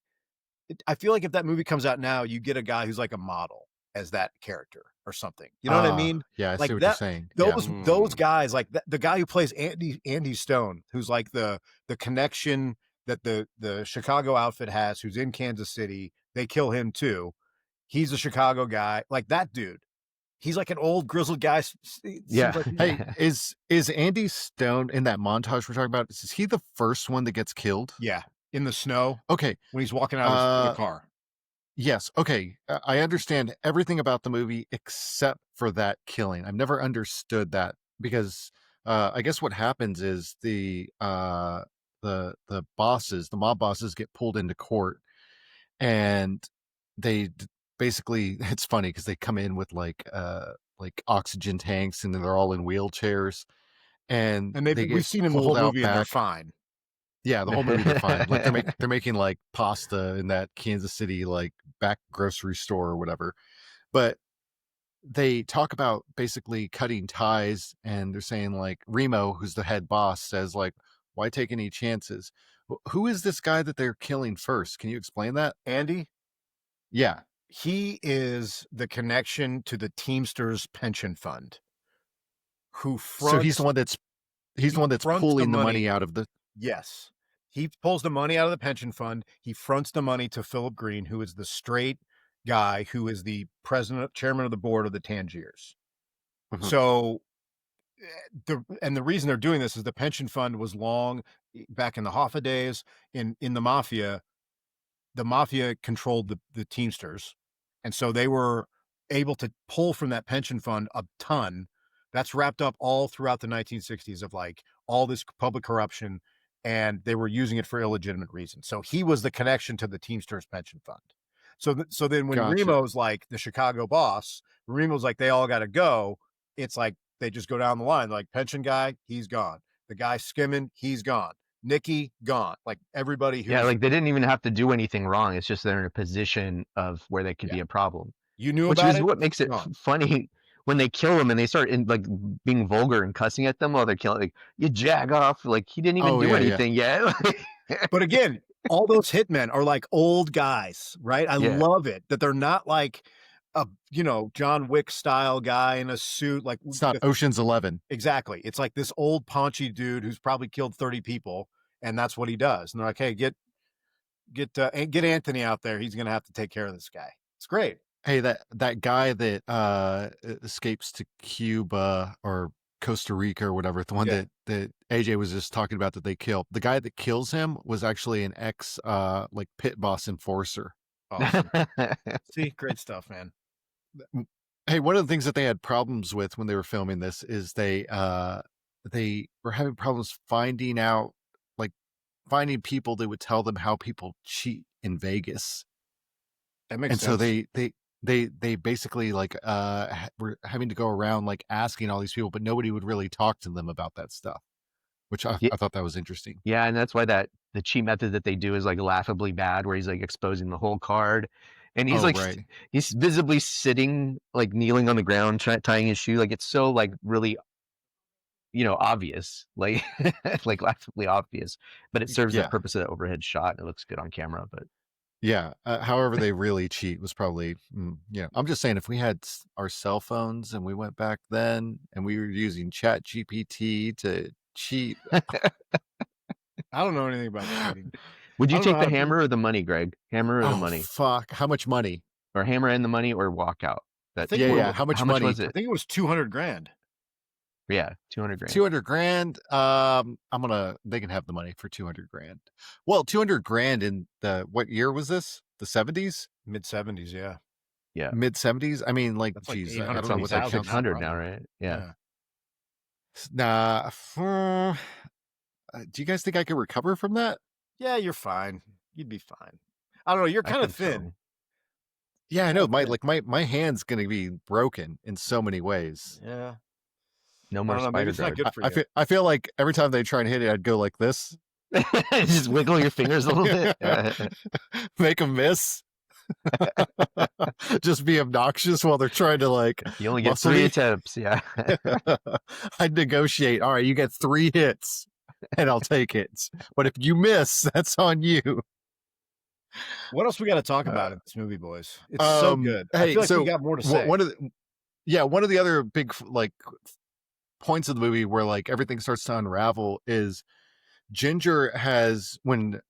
I feel like if that movie comes out now, you get a guy who's like a model as that character or something. You know what I mean? Yeah, I like see what that, you're saying. Those guys, like the guy who plays Andy Stone, who's like the connection that the Chicago outfit has, who's in Kansas City. They kill him too. He's a Chicago guy, like that dude. He's like an old grizzled guy. Yeah. Like Hey, is Andy Stone in that montage we're talking about? Is he the first one that gets killed? Yeah, in the snow. Okay, when he's walking out of the car. Yes. Okay, I understand everything about the movie except for that killing. I've never understood that because I guess what happens is the bosses, the mob bosses, get pulled into court, and they basically, it's funny because they come in with like oxygen tanks and they're all in wheelchairs, and we've seen them the whole movie and they're fine. Yeah, the whole movie they're fine. Like they're making like pasta in that Kansas City like back grocery store or whatever. But they talk about basically cutting ties, and they're saying like Remo, who's the head boss, says like, why take any chances? Who is this guy that they're killing first? Can you explain that? Andy? Yeah. He is the connection to the Teamsters pension fund. So he's the one that's pulling the money out of the. Yes. He pulls the money out of the pension fund. He fronts the money to Philip Green, who is the straight guy who is the chairman of the board of the Tangiers. Mm-hmm. So the reason they're doing this is the pension fund was long back in the Hoffa days in the mafia. The mafia controlled the Teamsters. And so they were able to pull from that pension fund a ton. That's wrapped up all throughout the 1960s of like all this public corruption, and they were using it for illegitimate reasons. So he was the connection to the Teamsters pension fund. So then when Remo's like the Chicago boss, Remo's like, they all got to go. It's like, they just go down the line. Like pension guy, he's gone. The guy skimming, he's gone. Nikki, gone. Like everybody who. Yeah, like they didn't even have to do anything wrong. It's just they're in a position of where they could be a problem. You knew about it? Which is what makes it funny when they kill him and they start like being vulgar and cussing at them while they're killing. Like, you jag off. Like he didn't even do anything yet. But again, all those hitmen are like old guys, right? I love it that they're not like a John Wick style guy in a suit. Like it's not Ocean's 11. Exactly. It's like this old paunchy dude who's probably killed 30 people, and that's what he does. And they're like, hey, get Anthony out there. He's gonna have to take care of this guy. It's great. Hey, that guy that escapes to Cuba or Costa Rica or whatever, the one that AJ was just talking about that they kill. The guy that kills him was actually an ex like pit boss enforcer. Awesome. See, great stuff, man. Hey, one of the things that they had problems with when they were filming this is they were having problems finding people that would tell them how people cheat in Vegas. That makes sense. So they basically like were having to go around like asking all these people, but nobody would really talk to them about that stuff, which I thought that was interesting. Yeah, and that's why the cheat method that they do is like laughably bad, where he's like exposing the whole card, and he's he's visibly sitting like kneeling on the ground tying his shoe. Like it's so like really obvious, like like laughably obvious, but it serves the purpose of the overhead shot and it looks good on camera. But however they really cheat was probably I'm just saying, if we had our cell phones and we went back then and we were using Chat GPT to cheat. I don't know anything about cheating. Would you take the hammer or the money, Greg? Hammer or the money? Fuck, how much money? Or hammer and the money, or walk out? How much money was it? I think it was $200,000. Yeah, $200,000. $200,000. They can have the money for $200,000. Well, $200,000 in what year was this? The 70s? Mid 70s, yeah. Yeah. Mid 70s? I mean, like, geez, I don't know what that 600 now, right? Yeah. Nah. Do you guys think I could recover from that? Yeah, you're fine. You'd be fine. I don't know. You're kind of thin. Yeah, I know. My hand's gonna be broken in so many ways. Yeah. No I more don't know. Maybe spider it's not guard. good for you. I feel like every time they try and hit it, I'd go like this. Just wiggle your fingers a little bit. Make them miss. Just be obnoxious while they're trying to like. You only get 3 attempts. Yeah. I'd negotiate. All right, you get 3 hits, and I'll take it. But if you miss, that's on you. What else we got to talk about in this movie, boys? It's so good. Hey, I feel like we got more to say. One of the other big like points of the movie where like everything starts to unravel is Ginger has when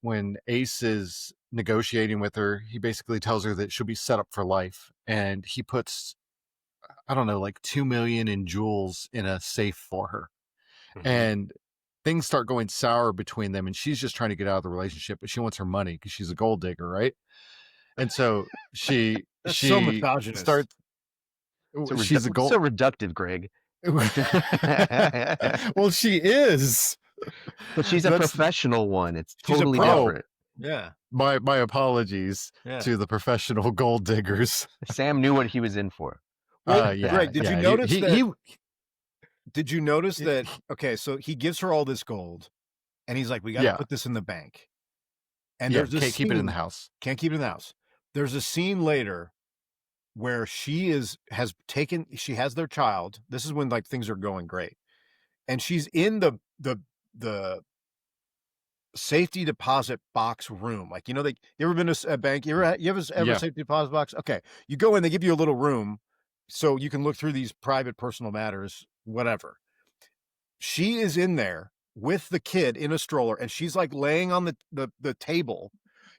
Ace is negotiating with her, he basically tells her that she'll be set up for life, and he puts, I don't know, like 2 million in jewels in a safe for her. Mm-hmm. And things start going sour between them, and she's just trying to get out of the relationship, but she wants her money because she's a gold digger, right? And so she so misogynist. starts. She's a gold. So reductive, Greg. Well, she is, but she's a professional one. It's totally different. Yeah. My apologies to the professional gold diggers. Sam knew what he was in for. Well, Greg, did you notice that? Did you notice that? Okay, so he gives her all this gold, and he's like, "We got to put this in the bank." And there's this can't keep it in the house. Can't keep it in the house. There's a scene later where she has their child. This is when like things are going great, and she's in the safety deposit box room. Like, you know, you ever been to a bank? You ever safety deposit box? Okay, you go in, they give you a little room so you can look through these private personal matters, whatever. She is in there with the kid in a stroller, and she's like laying on the table,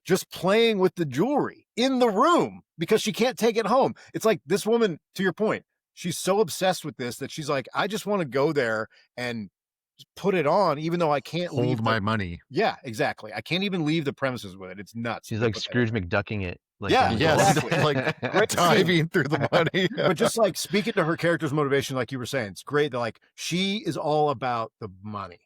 just playing with the jewelry in the room because she can't take it home. It's like this woman, to your point, she's so obsessed with this that she's like, I just want to go there and put it on, even though I can't leave my money. Yeah, exactly. I can't even leave the premises with it. It's nuts. She's like Scrooge McDucking it. Like, exactly. Like diving through the money. But just like speaking to her character's motivation, like you were saying, it's great that like she is all about the money.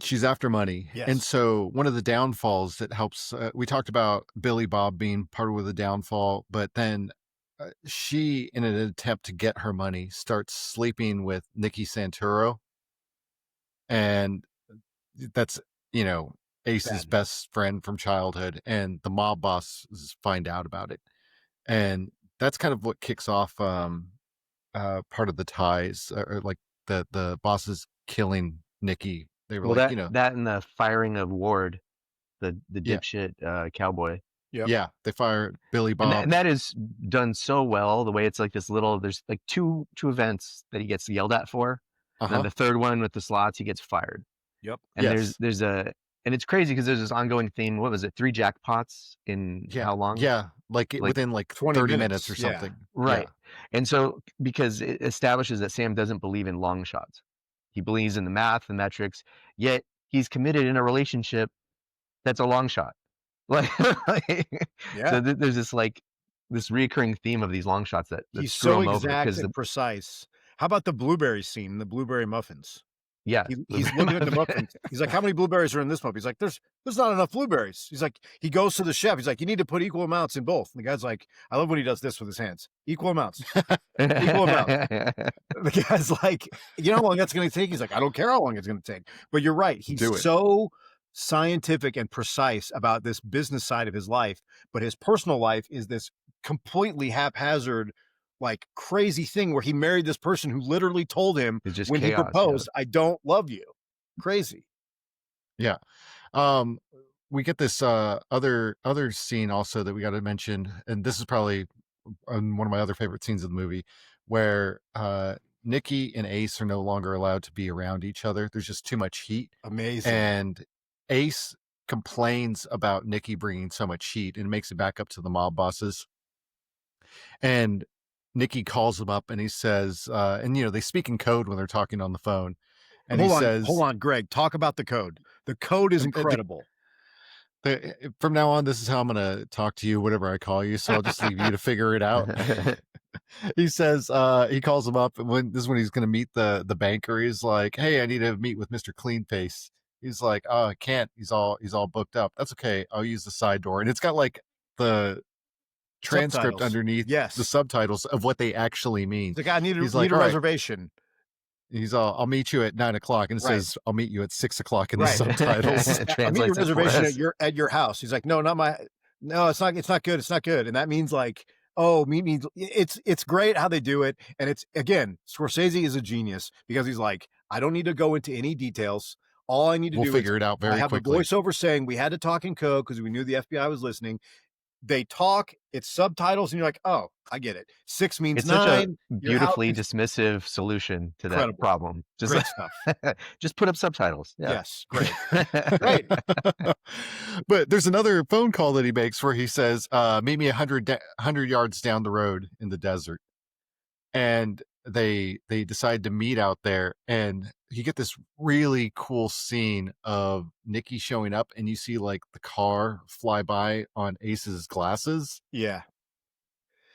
She's after money. Yes. And so one of the downfalls that helps, we talked about Billy Bob being part of the downfall, but then she, in an attempt to get her money, starts sleeping with Nicky Santoro. And that's, you know, Ace's best friend from childhood, and the mob bosses find out about it. And that's kind of what kicks off part of the ties, or like the bosses killing Nicky. They were like, you know, that and the firing of Ward, the dipshit cowboy. Yep. Yeah, they fire Billy Bob. And that is done so well. The way it's like this little, there's like two events that he gets yelled at for. And then the third one with the slots, he gets fired. Yep. And there's and it's crazy because there's this ongoing theme. What was it? 3 jackpots in how long? Yeah, like within like 30 minutes or something. Right. Yeah. And so because it establishes that Sam doesn't believe in long shots. He believes in the math, the metrics, yet he's committed in a relationship that's a long shot. Like, so there's this like this reoccurring theme of these long shots that he's screw so him over exact and precise. How about the blueberry scene, the blueberry muffins? Yeah, he's looking at the muffins. He's like, "How many blueberries are in this muffin?" He's like, "There's not enough blueberries." He's like, he goes to the chef. He's like, "You need to put equal amounts in both." And the guy's like, I love when he does this with his hands. Equal amounts. Equal amounts. The guy's like, "You know how long that's going to take?" He's like, "I don't care how long it's going to take." But you're right. He's so scientific and precise about this business side of his life, but his personal life is this completely haphazard, like crazy thing where he married this person who literally told him when he proposed, "I don't love you." Crazy. Yeah. We get this other scene also that we got to mention, and this is probably one of my other favorite scenes of the movie, where Nicky and Ace are no longer allowed to be around each other. There's just too much heat. Amazing. And Ace complains about Nicky bringing so much heat and makes it back up to the mob bosses. And Nicky calls him up and he says, and you know, they speak in code when they're talking on the phone. And hold on, Greg, talk about the code. The code is incredible. From now on, this is how I'm going to talk to you, whatever I call you. So I'll just leave you to figure it out. He says, he calls him up, and this is when he's going to meet the banker. He's like, "Hey, I need to meet with Mr. Cleanface." He's like, "Oh, I can't. He's all booked up." "That's okay. I'll use the side door." And it's got like the transcript underneath the subtitles of what they actually mean. The guy need a right, reservation. He's all, I'll meet you at 9 o'clock, and it says, I'll meet you at 6 o'clock in the Right. subtitles. I'll meet your reservation at your house. He's like, no, it's not good. It's not good. And that means like, oh, meet. It's great how they do it. And it's, again, Scorsese is a genius because he's like, I don't need to go into any details. All I need to do figure it out very quickly. I have a voiceover saying we had to talk in code because we knew the FBI was listening. They talk, it's subtitles, and you're like, oh, I get it. 6 means it's 9. Such a beautifully dismissive solution to that problem. Just great stuff. Just put up subtitles. Yeah. Yes, great. Great. But there's another phone call that he makes where he says, meet me 100 yards down the road in the desert. And they decide to meet out there, and you get this really cool scene of Nikki showing up, and you see like the car fly by on Ace's glasses. Yeah.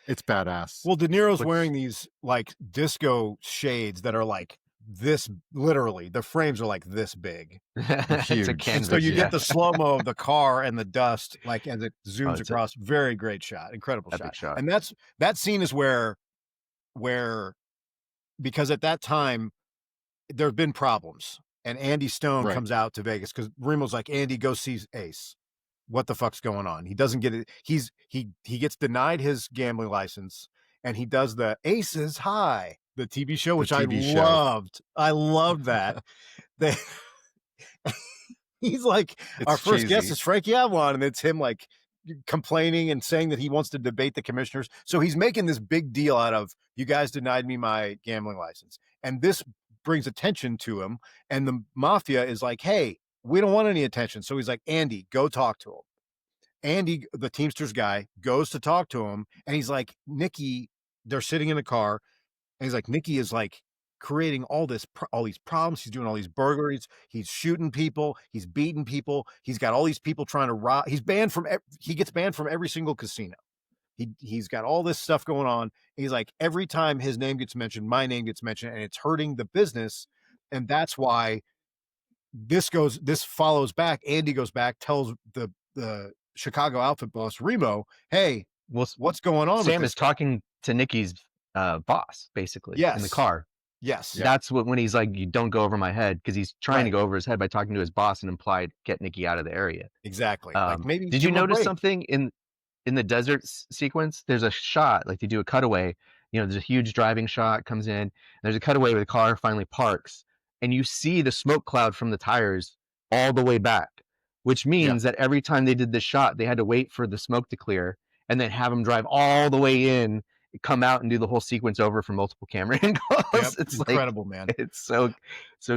It's badass. Well, De Niro's wearing these like disco shades that are like this, literally the frames are like this big. It's a canvas, so you get the slow-mo of the car and the dust, like as it zooms across. Very great shot. Incredible shot. And that scene is where because at that time there have been problems, and Andy Stone comes out to Vegas because Remo's like, Andy, go see Ace. What the fuck's going on? He doesn't get it. He gets denied his gambling license, and he does the Aces High, the TV show, which I loved. I loved that. He's like, our first guest is Frankie Avalon, and it's him like complaining and saying that he wants to debate the commissioners. So he's making this big deal out of, you guys denied me my gambling license. And this brings attention to him. And the mafia is like, hey, we don't want any attention. So he's like, Andy, go talk to him. Andy, the Teamsters guy, goes to talk to him. And he's like, Nikki, they're sitting in a car. And he's like, Nikki is like creating all these problems. He's doing all these burglaries. He's shooting people. He's beating people. He's got all these people trying to rob. He gets banned from every single casino. He's got all this stuff going on. He's like, every time his name gets mentioned, my name gets mentioned, and it's hurting the business. And that's why this follows back. Andy goes back, tells the Chicago outfit boss, Remo, hey, what's going on? Sam is talking to Nikki's boss, basically, in the car. Yes. That's when he's like, you don't go over my head, because he's trying to go over his head by talking to his boss and implied get Nikki out of the area. Exactly. Like maybe did you notice something in the desert sequence? There's a shot, like they do a cutaway, there's a huge driving shot, comes in, there's a cutaway where the car finally parks, and you see the smoke cloud from the tires all the way back, which means that every time they did this shot, they had to wait for the smoke to clear and then have them drive all the way in, come out and do the whole sequence over for multiple camera angles. It's incredible, man. It's so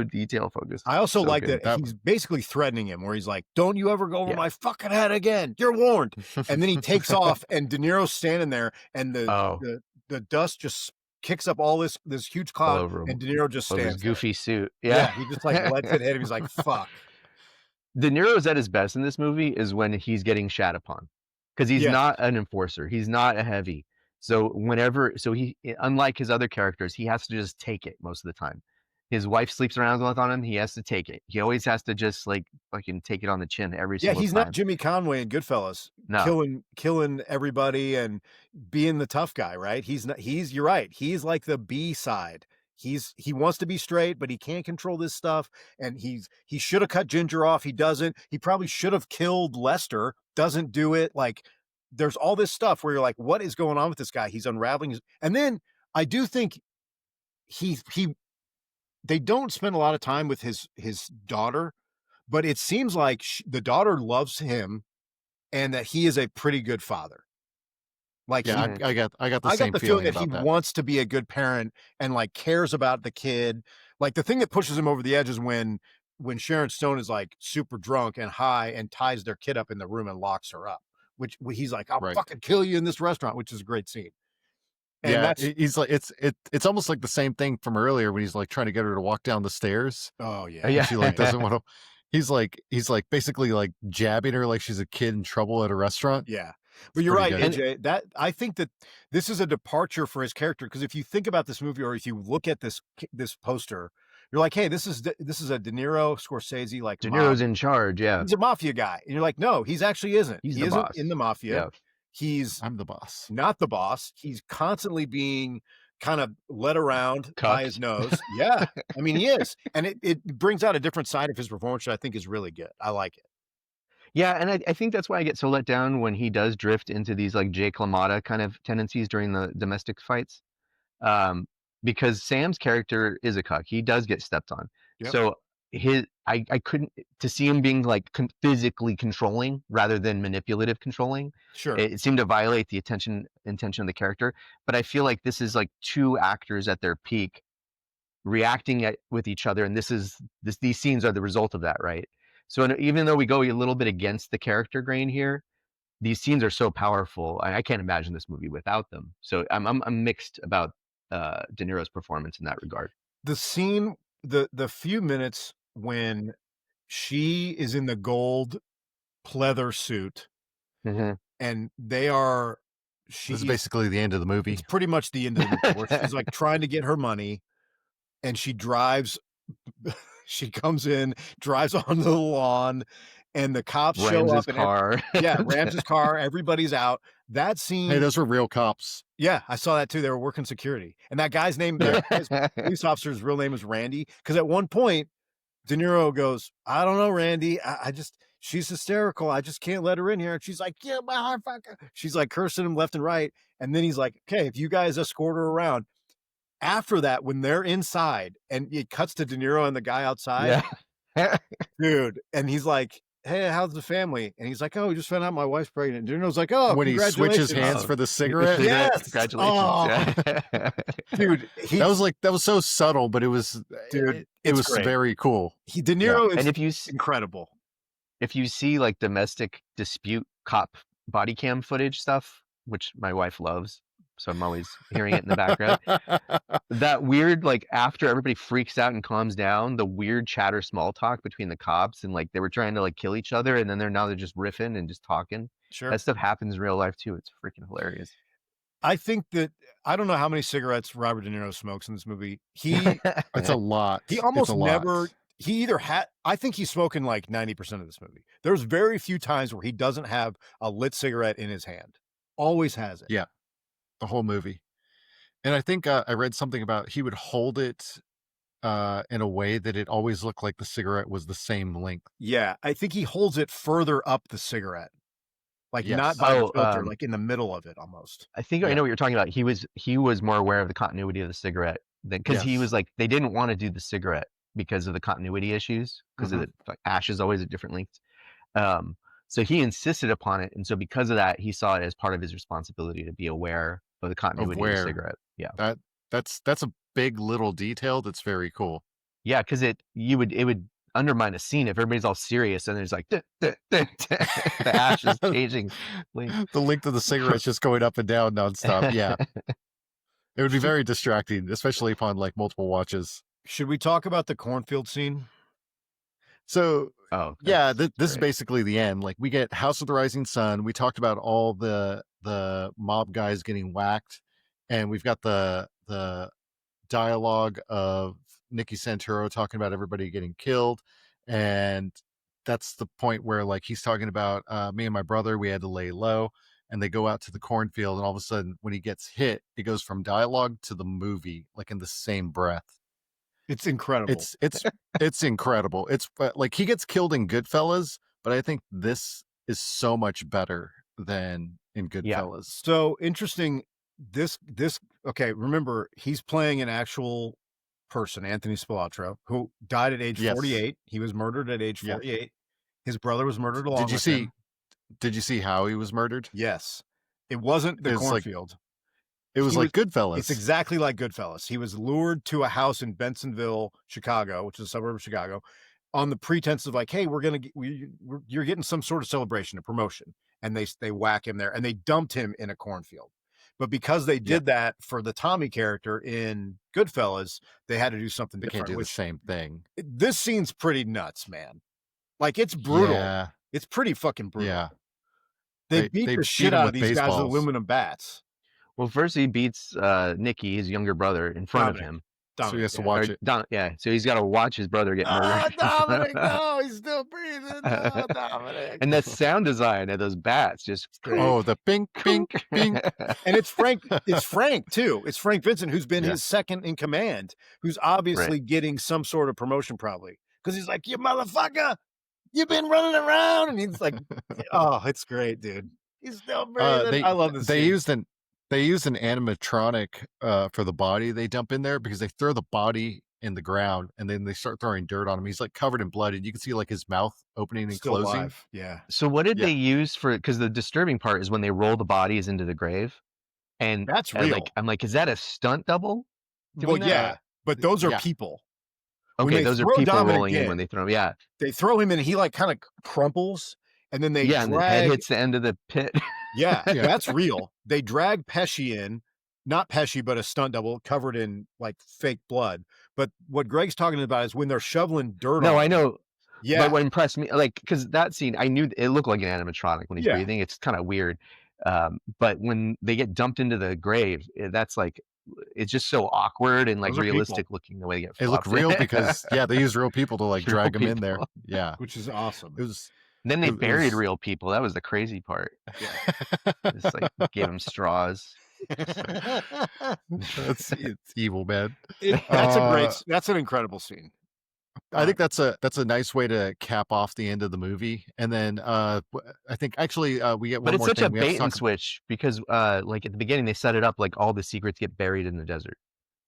detail focused. I also like that he's basically threatening him, where he's like, don't you ever go over my fucking head again. You're warned. And then he takes off, and De Niro's standing there, and the dust just kicks up all this huge cloud, and De Niro just stands there. Goofy suit. Yeah. He just like lets it hit him. He's like, fuck. De Niro's at his best in this movie is when he's getting shat upon, because he's not an enforcer. He's not a heavy. So he, unlike his other characters, he has to just take it most of the time. His wife sleeps around with on him. He has to take it. He always has to just like fucking take it on the chin every single time. Yeah, he's not Jimmy Conway in Goodfellas, killing everybody and being the tough guy, right? You're right. He's like the B side. He wants to be straight, but he can't control this stuff. And he should have cut Ginger off. He doesn't. He probably should have killed Lester. Doesn't do it. Like, there's all this stuff where you're like, what is going on with this guy? He's unraveling. And then I do think they don't spend a lot of time with his daughter, but it seems like the daughter loves him and that he is a pretty good father. Like, I got the feeling that he wants to be a good parent and like cares about the kid. Like, the thing that pushes him over the edge is when Sharon Stone is like super drunk and high and ties their kid up in the room and locks her up, which he's like, I'll fucking kill you in this restaurant, which is a great scene. And he's like, it's almost like the same thing from earlier when he's like trying to get her to walk down the stairs. Oh yeah. And she like doesn't want to. He's like basically like jabbing her like she's a kid in trouble at a restaurant. Yeah. But you're right, AJ. That I think that this is a departure for his character, because if you think about this movie, or if you look at this poster, you're like, hey, this is a De Niro, Scorsese, like De Niro's in charge. Yeah, he's a mafia guy, and you're like, no, he's actually isn't. He isn't boss. In the mafia. Yeah. I'm the boss. Not the boss. He's constantly being kind of led around by his nose. Yeah. I mean, he is. And it brings out a different side of his performance, which I think is really good. I like it. Yeah, and I think that's why I get so let down when he does drift into these like Jake LaMotta kind of tendencies during the domestic fights. Because Sam's character is a cuck. He does get stepped on. Yep. So I couldn't, to see him being like physically controlling rather than manipulative controlling. Sure. It seemed to violate the intention of the character. But I feel like this is like two actors at their peak reacting with each other, and these scenes are the result of that, right? So even though we go a little bit against the character grain here, these scenes are so powerful. I can't imagine this movie without them. So I'm mixed about De Niro's performance in that regard. The scene, the few minutes when she is in the gold pleather suit, and they are. This is basically the end of the movie. It's pretty much the end of the movie, where she's like trying to get her money, and she drives. She comes in, drives on the lawn, and the cops show up. Car. Rams his car. Everybody's out. That scene. Hey, those were real cops. Yeah, I saw that too. They were working security, and that guy's name, his police officer's real name is Randy. Because at one point, De Niro goes, "I don't know, Randy. She's hysterical. I just can't let her in here." And she's like, "Yeah, motherfucker." She's like cursing him left and right, and then he's like, "Okay, if you guys escort her around." After that, when they're inside and it cuts to De Niro and the guy outside, dude, and he's like, "Hey, how's the family?" And he's like, "Oh, we just found out my wife's pregnant." And De Niro's like, "Oh, when he switches hands for the cigarette." Yes, congratulations, dude. That was so subtle, but it was, dude, it was great. Very cool. De Niro is and if you incredible. If you see like domestic dispute cop body cam footage stuff, which my wife loves, so I'm always hearing it in the background. That weird, like after everybody freaks out and calms down, the weird chatter small talk between the cops, and like they were trying to like kill each other, and then they're just riffing and just talking. Sure. That stuff happens in real life too. It's freaking hilarious. I think that I don't know how many cigarettes Robert De Niro smokes in this movie. It's a lot. He almost never. He either had. I think he's smoking like 90% of this movie. There's very few times where he doesn't have a lit cigarette in his hand. Always has it. Yeah. The whole movie. And I think I read something about he would hold it in a way that it always looked like the cigarette was the same length. Yeah, I think he holds it further up the cigarette, like not by the filter, like in the middle of it almost. I think I know what you're talking about. He was more aware of the continuity of the cigarette because he was like, they didn't want to do the cigarette because of the continuity issues, because of the ash is always at different lengths. So he insisted upon it, and so because of that, he saw it as part of his responsibility to be aware of the continuity of the cigarette. Yeah, that's a big little detail that's very cool. Yeah, because it would undermine a scene if everybody's all serious and there's like the ash is changing. The length of the cigarette's just going up and down nonstop. Yeah, it would be very distracting, especially upon like multiple watches. Should we talk about the cornfield scene? So, this is basically the end. Like, we get House of the Rising Sun. We talked about all the mob guys getting whacked, and we've got the dialogue of Nicky Santoro talking about everybody getting killed, and that's the point where like he's talking about me and my brother, we had to lay low, and they go out to the cornfield, and all of a sudden when he gets hit, it goes from dialogue to the movie like in the same breath. It's incredible. It's incredible. It's like he gets killed in Goodfellas, but I think this is so much better than in Goodfellas. Yeah. So interesting. This okay. Remember, he's playing an actual person, Anthony Spilotro, who died at age 48. He was murdered at age 48. Yeah. His brother was murdered along with him. Did you see how he was murdered? Yes. It wasn't the cornfield. It was like Goodfellas. It's exactly like Goodfellas. He was lured to a house in Bensonville, Chicago, which is a suburb of Chicago, on the pretense of like, hey, you're getting some sort of celebration, a promotion, and they whack him there, and they dumped him in a cornfield. But because they did that for the Tommy character in Goodfellas, they had to do something different. They can't do the same thing. This scene's pretty nuts, man. Like, it's brutal. Yeah. It's pretty fucking brutal. Yeah. They beat the shit out of these guys with aluminum bats. Well, first he beats Nicky, his younger brother, in front of him. So he has to Dominic, watch it. So he's got to watch his brother get murdered. Dominic, no, he's still breathing. No, Dominic. And the sound design of those bats just Oh, the bing, bing, bing. And it's Frank too. It's Frank Vincent, who's been his second in command, who's obviously getting some sort of promotion probably. Because he's like, you motherfucker, you've been running around. And he's like, oh, it's great, dude. He's still breathing. I love this. They used an animatronic for the body they dump in there, because they throw the body in the ground and then they start throwing dirt on him. He's like covered in blood and you can see like his mouth opening and still closing. Alive. Yeah. So what did they use for, because the disturbing part is when they roll the bodies into the grave. And that's real. I'm like, is that a stunt double? Well, yeah, but those are people. Okay, those are people rolling in when they throw him. Yeah. They throw him in and he like kind of crumples and then they drag... and the head hits the end of the pit. Yeah, that's real. They drag Pesci in, not Pesci, but a stunt double covered in like fake blood. But what Greg's talking about is when they're shoveling dirt on him. No, I know. Yeah. But what impressed me, like, because that scene, I knew it looked like an animatronic when he's breathing. It's kind of weird. But when they get dumped into the grave, that's like, it's just so awkward and like realistic looking the way they get flopped. It looked real because they use real people to like drag them in there. Yeah, which is awesome. It was. Then they buried real people. That was the crazy part. Yeah, just like gave them straws. It's evil, man. That's an incredible scene. I think that's a nice way to cap off the end of the movie. And then I think actually we get one more thing. But it's such a bait and switch because like at the beginning they set it up like all the secrets get buried in the desert.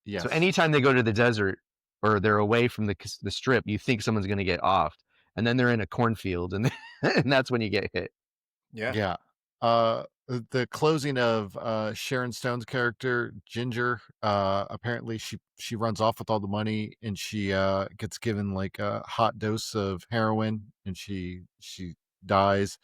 Yes. So anytime they go to the desert or they're away from the strip, you think someone's going to get offed. And then they're in a cornfield and that's when you get hit. Yeah. Yeah. The closing of Sharon Stone's character Ginger, apparently she runs off with all the money and she gets given like a hot dose of heroin and she dies.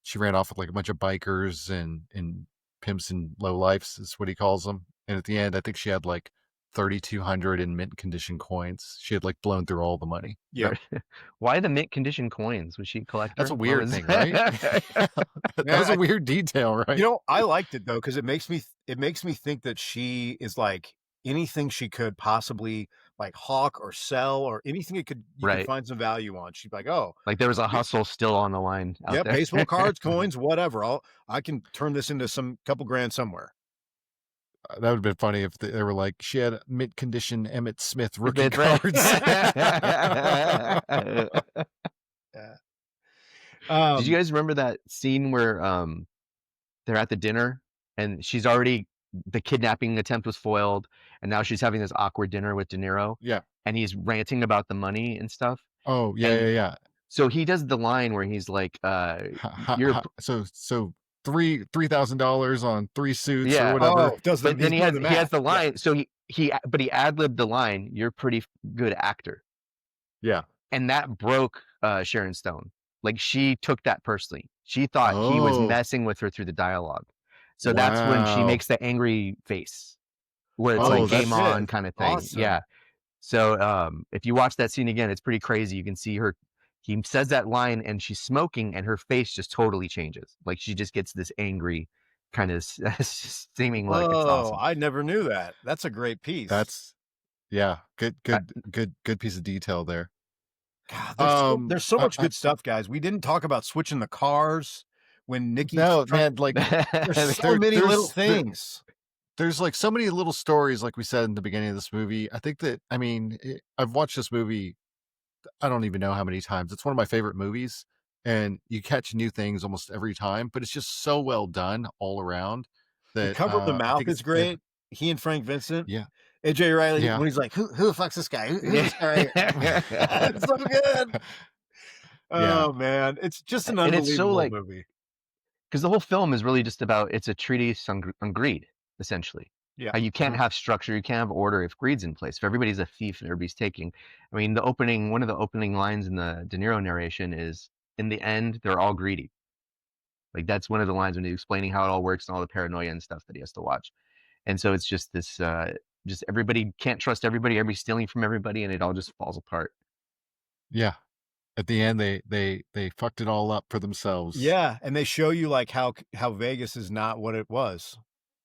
She ran off with like a bunch of bikers and pimps and lowlifes is what he calls them. And at the end, I think she had like 3,200 in mint condition coins. She had like blown through all the money. Yeah. Why the mint condition coins? Was she a collector? That's a weird thing, right? That was a weird detail, right? You know, I liked it though because it makes me think that she is like anything she could possibly like hawk or sell or anything it could you could find some value on. She'd be like, oh, like there was a hustle still on the line. Yeah, baseball cards, coins, whatever. I can turn this into some couple grand somewhere. That would have been funny if they were like, she had mint condition Emmett Smith rookie cards. Yeah. Did you guys remember that scene where they're at the dinner and the kidnapping attempt was foiled and now she's having this awkward dinner with De Niro? Yeah. And he's ranting about the money and stuff. Oh, yeah. So he does the line where he's like, so $3,000 on 3 suits or whatever. But then he has the line. Yeah. So he ad-libbed the line, "You're a pretty good actor." Yeah. And that broke Sharon Stone. Like she took that personally. She thought he was messing with her through the dialogue. So that's when she makes the angry face where it's like game on kind of thing. Awesome. Yeah. So if you watch that scene again, it's pretty crazy. You can see her. He says that line and she's smoking and her face just totally changes. Like she just gets this angry kind of seeming like it's awesome. I never knew that. That's a great piece. That's good piece of detail there. God, there's so much good stuff, guys. We didn't talk about switching the cars when Nikki. Man, like there's so many little things. There's like so many little stories, like we said in the beginning of this movie. I think that I've watched this movie. I don't even know how many times. It's one of my favorite movies and you catch new things almost every time, but it's just so well done all around. That the cover of the mouth is great. He and Frank Vincent. Yeah. AJ Riley, when he's like, who the fuck's this guy? Who's this guy? It's so good. Oh man. It's just an unbelievable movie. Because the whole film is really just about, it's a treatise on greed, essentially. Yeah. You can't have structure, you can't have order if greed's in place. If everybody's a thief and everybody's taking. I mean, one of the opening lines in the De Niro narration is, in the end, they're all greedy. Like that's one of the lines when he's explaining how it all works and all the paranoia and stuff that he has to watch. And so it's just this, just everybody can't trust everybody, everybody's stealing from everybody, and it all just falls apart. Yeah. At the end, they fucked it all up for themselves. Yeah, and they show you like how Vegas is not what it was.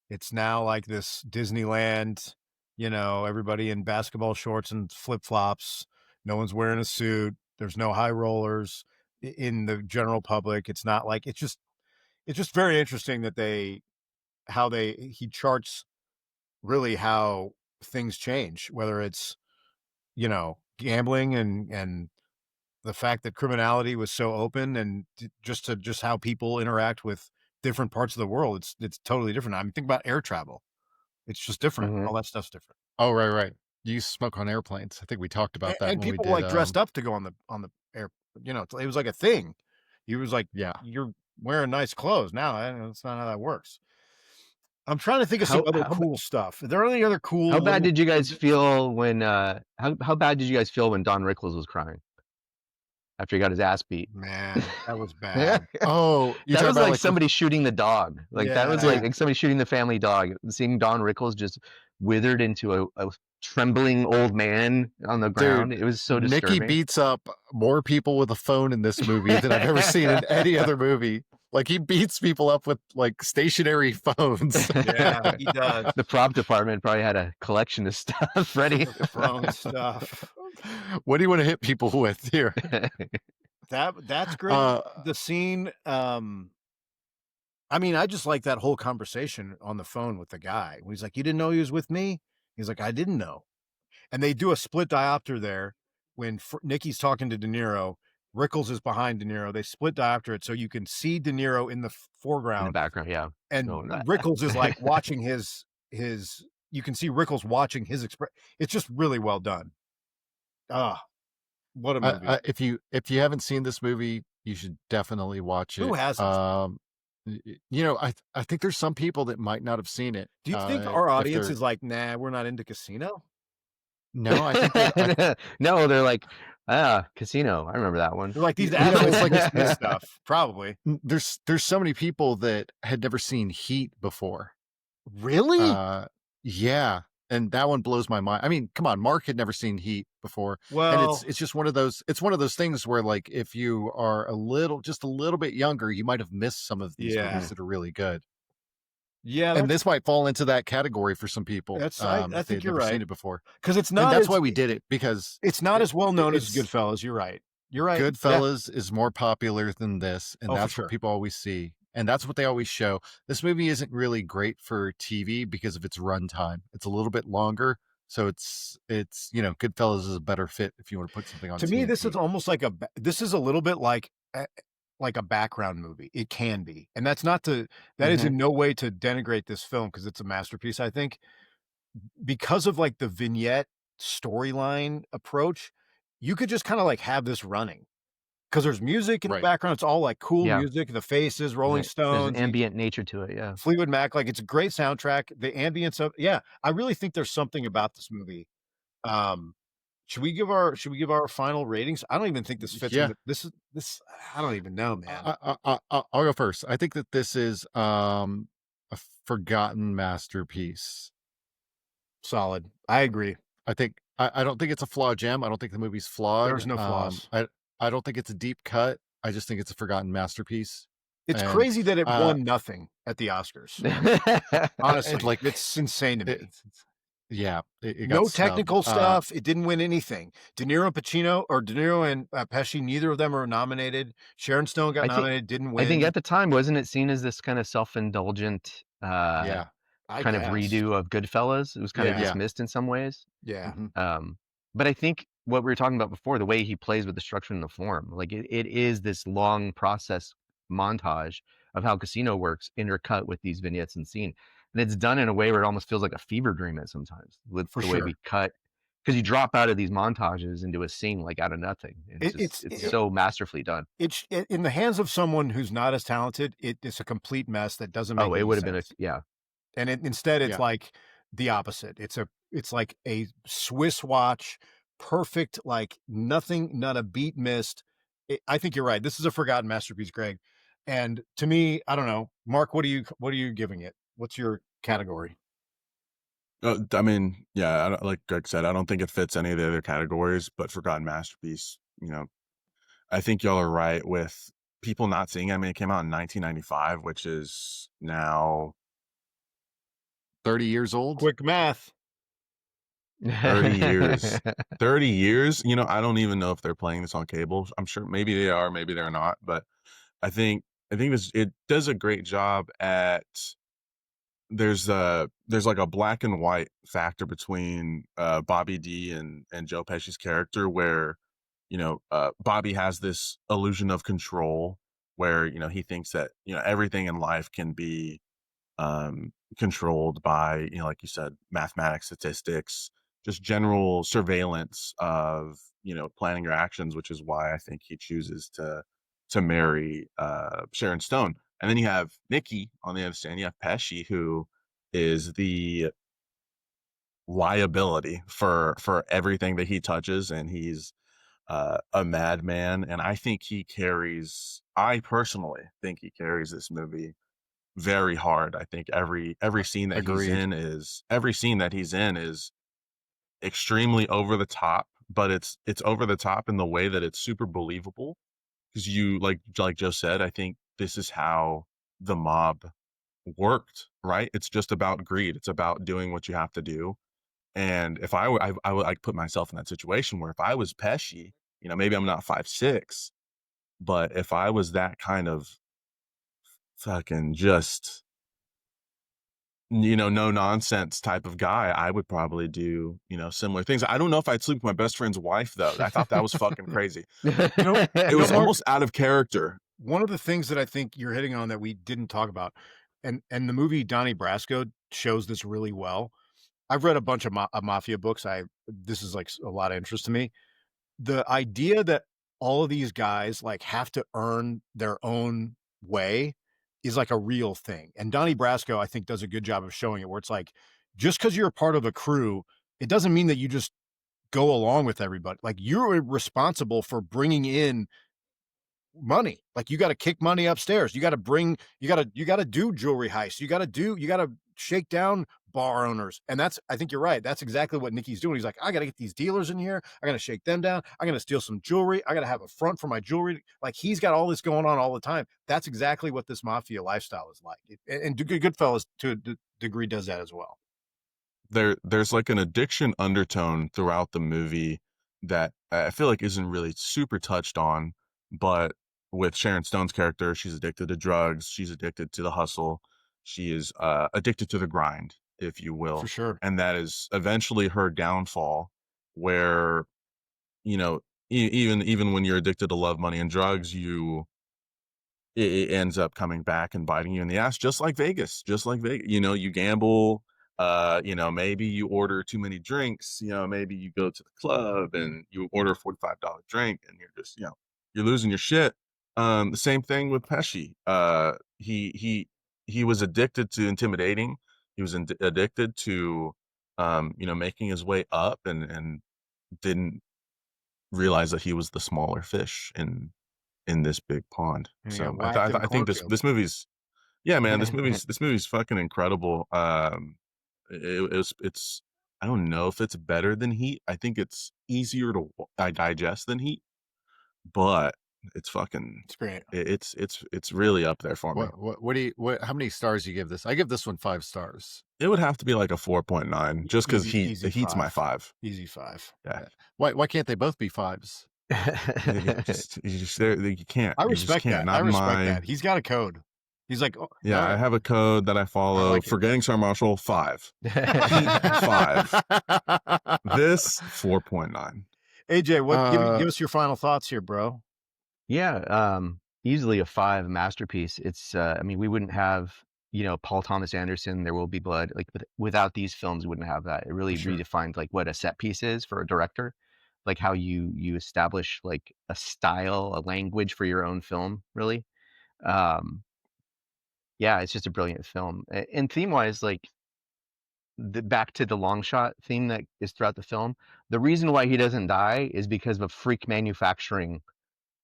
It's now like this Disneyland, everybody in basketball shorts and flip-flops. No one's wearing a suit. There's no high rollers in the general public. It's not like it's just very interesting that he charts really how things change, whether it's gambling and the fact that criminality was so open, and just how people interact with different parts of the world. It's totally different. I mean, think about air travel. It's just different. Mhm. All that stuff's different. Oh, right. You smoke on airplanes. I think we talked about that And when we people did. like dressed up to go on the air. It was like a thing. He was like, Yeah. you're wearing nice clothes now. That's not how that works. I'm trying to think of some other cool stuff. Are there any other cool? How bad did you guys feel when? How bad did you guys feel when Don Rickles was crying after he got his ass beat? Man, that was bad. Oh, that was like somebody shooting the dog. Like that was like somebody shooting the family dog. Seeing Don Rickles just withered into a trembling old man on the ground. Dude, it was so disturbing. Nicky beats up more people with a phone in this movie than I've ever seen in any other movie. Like, he beats people up with like stationary phones. Yeah, he does. The prop department probably had a collection of stuff ready. Phone stuff. What do you want to hit people with here? That's great. The scene. I mean, I just like that whole conversation on the phone with the guy. He's like, "You didn't know he was with me?" He's like, "I didn't know." And they do a split diopter there when Nicky's talking to De Niro. Rickles is behind De Niro. They split diopter it so you can see De Niro in the foreground, in the background, yeah. And Rickles is like watching his. You can see Rickles watching his expression. It's just really well done. What a movie! If you haven't seen this movie, you should definitely watch it. Who hasn't? I think there's some people that might not have seen it. Do you think our audience is like, nah, we're not into Casino? No, I think no, they're like, Casino. I remember that one. They're like these assholes like this stuff. Probably. There's so many people that had never seen Heat before. Really? Yeah. And that one blows my mind. I mean, come on, Mark had never seen Heat before. Well, and it's just one of those things where, like, if you are just a little bit younger, you might have missed some of these movies that are really good. Yeah, and this might fall into that category for some people. I think you're right. Seen it before, because it's not. And that's why we did it, because it's not as well known as Goodfellas. You're right. Goodfellas is more popular than this, and that's what people always see, and that's what they always show. This movie isn't really great for TV because of its runtime. It's a little bit longer, so it's Goodfellas is a better fit if you want to put something on. To me, this is almost like this is a little bit like a background movie. It can be, and that's not to that is in no way to denigrate this film, because it's a masterpiece. I think because of like the vignette storyline approach, you could just kind of like have this running, because there's music in the background. It's all like cool music, the Faces, Rolling Stones, there's an ambient nature to it. Yeah, Fleetwood Mac. Like, it's a great soundtrack. The ambience of I really think there's something about this movie. Should we give our final ratings? I don't even think this fits. This. I don't even know, man. I'll go first. I think that this is a forgotten masterpiece. Solid. I agree. I don't think it's a flawed gem. I don't think the movie's flawed. There's no flaws. I don't think it's a deep cut. I just think it's a forgotten masterpiece. It's crazy that it won nothing at the Oscars. Honestly, it's insane to me. It got no technical stuff. It didn't win anything. De Niro and Pesci, neither of them are nominated. Sharon Stone got nominated, didn't win. I think at the time, wasn't it seen as this kind of self-indulgent kind of redo of Goodfellas? It was kind of dismissed in some ways. Yeah. But I think what we were talking about before, the way he plays with the structure and the form, like it is this long process montage of how Casino works, intercut with these vignettes and scene. And it's done in a way where it almost feels like a fever dream at sometimes with the way we cut, because you drop out of these montages into a scene like out of nothing. It's so masterfully done. It's in the hands of someone who's not as talented. It's a complete mess that doesn't make it would have sense. been and instead it's like the opposite. It's like a Swiss watch, perfect, like nothing, not a beat missed. I think you're right. This is a forgotten masterpiece, Greg. And to me, I don't know, Mark, what are you giving it? What's your category? I mean, like Greg said, I don't think it fits any of the other categories, but forgotten masterpiece, I think y'all are right with people not seeing it. I mean, it came out in 1995, which is now 30 years old. Quick math. 30 years. 30 years? You know, I don't even know if they're playing this on cable. I'm sure maybe they are, maybe they're not, but I think it does a great job at there's like a black and white factor between Bobby D and Joe Pesci's character where Bobby has this illusion of control where he thinks that everything in life can be controlled by like you said, mathematics, statistics, just general surveillance of planning your actions, which is why I think he chooses to marry Sharon Stone. And then you have Nikki on the other side. You have Pesci, who is the liability for everything that he touches, and he's a madman. And I personally think he carries this movie very hard. I think every scene that he's in is extremely over the top, but it's over the top in the way that it's super believable. Because you like Joe said, I think this is how the mob worked, right? It's just about greed. It's about doing what you have to do. And if I would like put myself in that situation where if I was Pesci, maybe I'm not 5'6", but if I was that kind of fucking just no nonsense type of guy, I would probably do similar things. I don't know if I'd sleep with my best friend's wife though. I thought that was fucking crazy. It was almost out of character. One of the things that I think you're hitting on that we didn't talk about, and the movie Donnie Brasco shows this really well. I've read a bunch of mafia books. This is like a lot of interest to me. The idea that all of these guys like have to earn their own way is like a real thing. And Donnie Brasco, I think, does a good job of showing it, where it's like, just because you're a part of a crew, it doesn't mean that you just go along with everybody. Like, you're responsible for bringing in money. Like, you got to kick money upstairs. You got to do jewelry heists. You got to shake down bar owners. And I think you're right. That's exactly what Nicky's doing. He's like, I got to get these dealers in here. I got to shake them down. I got to steal some jewelry. I got to have a front for my jewelry. Like, he's got all this going on all the time. That's exactly what this mafia lifestyle is like. And Goodfellas to a degree does that as well. There's like an addiction undertone throughout the movie that I feel like isn't really super touched on, but with Sharon Stone's character, she's addicted to drugs. She's addicted to the hustle. She is addicted to the grind, if you will. For sure. And that is eventually her downfall, where, even when you're addicted to love, money, and drugs, it ends up coming back and biting you in the ass, just like Vegas. You gamble, maybe you order too many drinks, maybe you go to the club and you order a $45 drink and you're just, you're losing your shit. The same thing with Pesci. He was addicted to intimidating. He was addicted to, making his way up and didn't realize that he was the smaller fish in this big pond. So I think this movie's, yeah, man, this movie's fucking incredible. It's I don't know if it's better than Heat. I think it's easier to digest than Heat, but it's great. It's really up there for me. How many stars do you give this? I give this one 5 stars. It would have to be like a 4.9, just because Heat's my 5. Easy 5. Yeah. Why can't they both be 5s? You can't. I respect that. I respect that. He's got a code. He's like, yeah, I have a code that I follow. For Getting Star Marshall, 5. 5. This 4.9. AJ, give us your final thoughts here, bro. Yeah, easily a 5 masterpiece. It's we wouldn't have Paul Thomas Anderson, There Will Be Blood, like without these films we wouldn't have that. It really redefined like what a set piece is for a director, like how you establish like a style, a language for your own film, really. Yeah, it's just a brilliant film. And theme wise, like back to the long shot theme that is throughout the film, the reason why he doesn't die is because of a freak manufacturing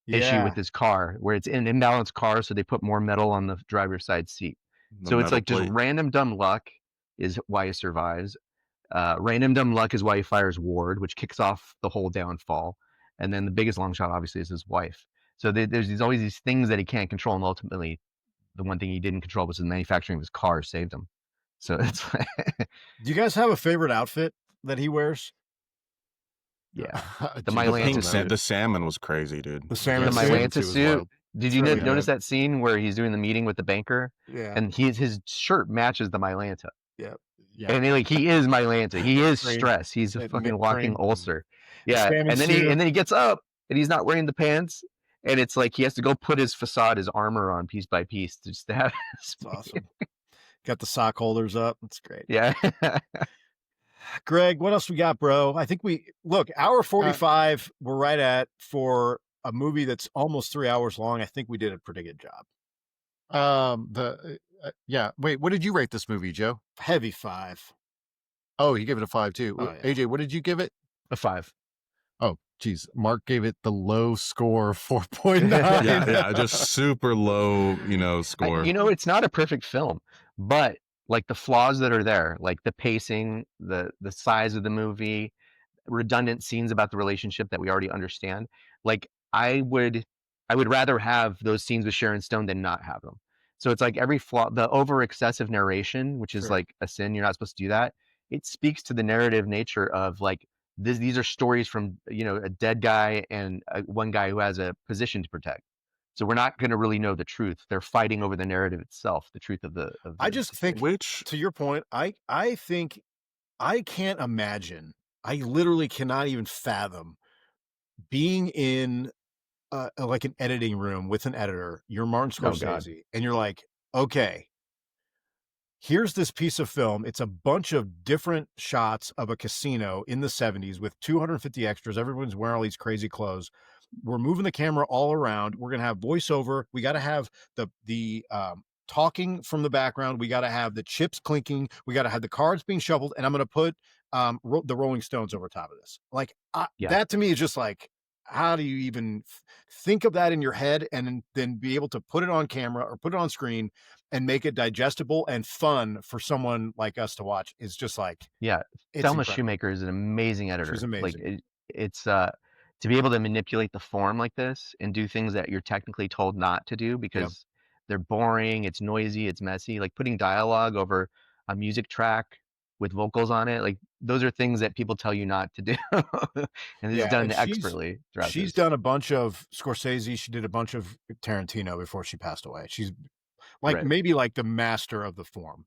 issue with his car, where it's an imbalanced car, so they put more metal on the driver's side seat. So it's like just random dumb luck is why he survives. Random dumb luck is why he fires Ward, which kicks off the whole downfall. And then the biggest long shot, obviously, is his wife. So there's always these things that he can't control, and ultimately, the one thing he didn't control was the manufacturing of his car saved him. So it's like do you guys have a favorite outfit? that he wears? Yeah. The The Mylanta pink suit. the salmon was crazy, dude. The The salmon suit. Mylanta suit. Did you really notice that scene where he's doing the meeting with the banker? Yeah. And his shirt matches the Mylanta. Yeah. And he is Mylanta. He is stress. He's a fucking walking ulcer. Yeah. And then he gets up and he's not wearing the pants. And it's like he has to go put his facade, his armor on piece by piece to just have It's awesome. Got the sock holders up. That's great. Yeah. Greg, what else we got, bro? I think hour 45 we're right at for a movie that's almost 3 hours long. I think we did a pretty good job. Yeah. Wait, what did you rate this movie, Joe? Heavy 5. Oh, he gave it a 5 too. Oh, yeah. AJ, what did you give it? A 5. Oh, geez. Mark gave it the low score of 4.9. yeah, just super low, score. It's not a perfect film, but like the flaws that are there, like the pacing, the size of the movie, redundant scenes about the relationship that we already understand. Like I would rather have those scenes with Sharon Stone than not have them. So it's like every flaw, the over excessive narration, which is like a sin. You're not supposed to do that. It speaks to the narrative nature of like these are stories from a dead guy and one guy who has a position to protect. So we're not going to really know the truth. They're fighting over the narrative itself, the truth of the. I just think, to your point, I think I can't imagine. I literally cannot even fathom being in like an editing room with an editor. You're Martin Scorsese, and you're like, okay, here's this piece of film. It's a bunch of different shots of a casino in the 70s with 250 extras. Everyone's wearing all these crazy clothes. We're moving the camera all around. We're going to have voiceover. We got to have the talking from the background. We got to have the chips clinking. We got to have the cards being shuffled. And I'm going to put the Rolling Stones over top of this. Like that to me is just like, how do you even think of that in your head and then be able to put it on camera or put it on screen and make it digestible and fun for someone like us to watch? Is just like, Thelma Shoemaker is an amazing editor. She's amazing. Like it's to be able to manipulate the form like this and do things that you're technically told not to do because they're boring, it's noisy, it's messy. Like putting dialogue over a music track with vocals on it, like those are things that people tell you not to do. And it's done expertly. She's done a bunch of Scorsese. She did a bunch of Tarantino before she passed away. She's like maybe like the master of the form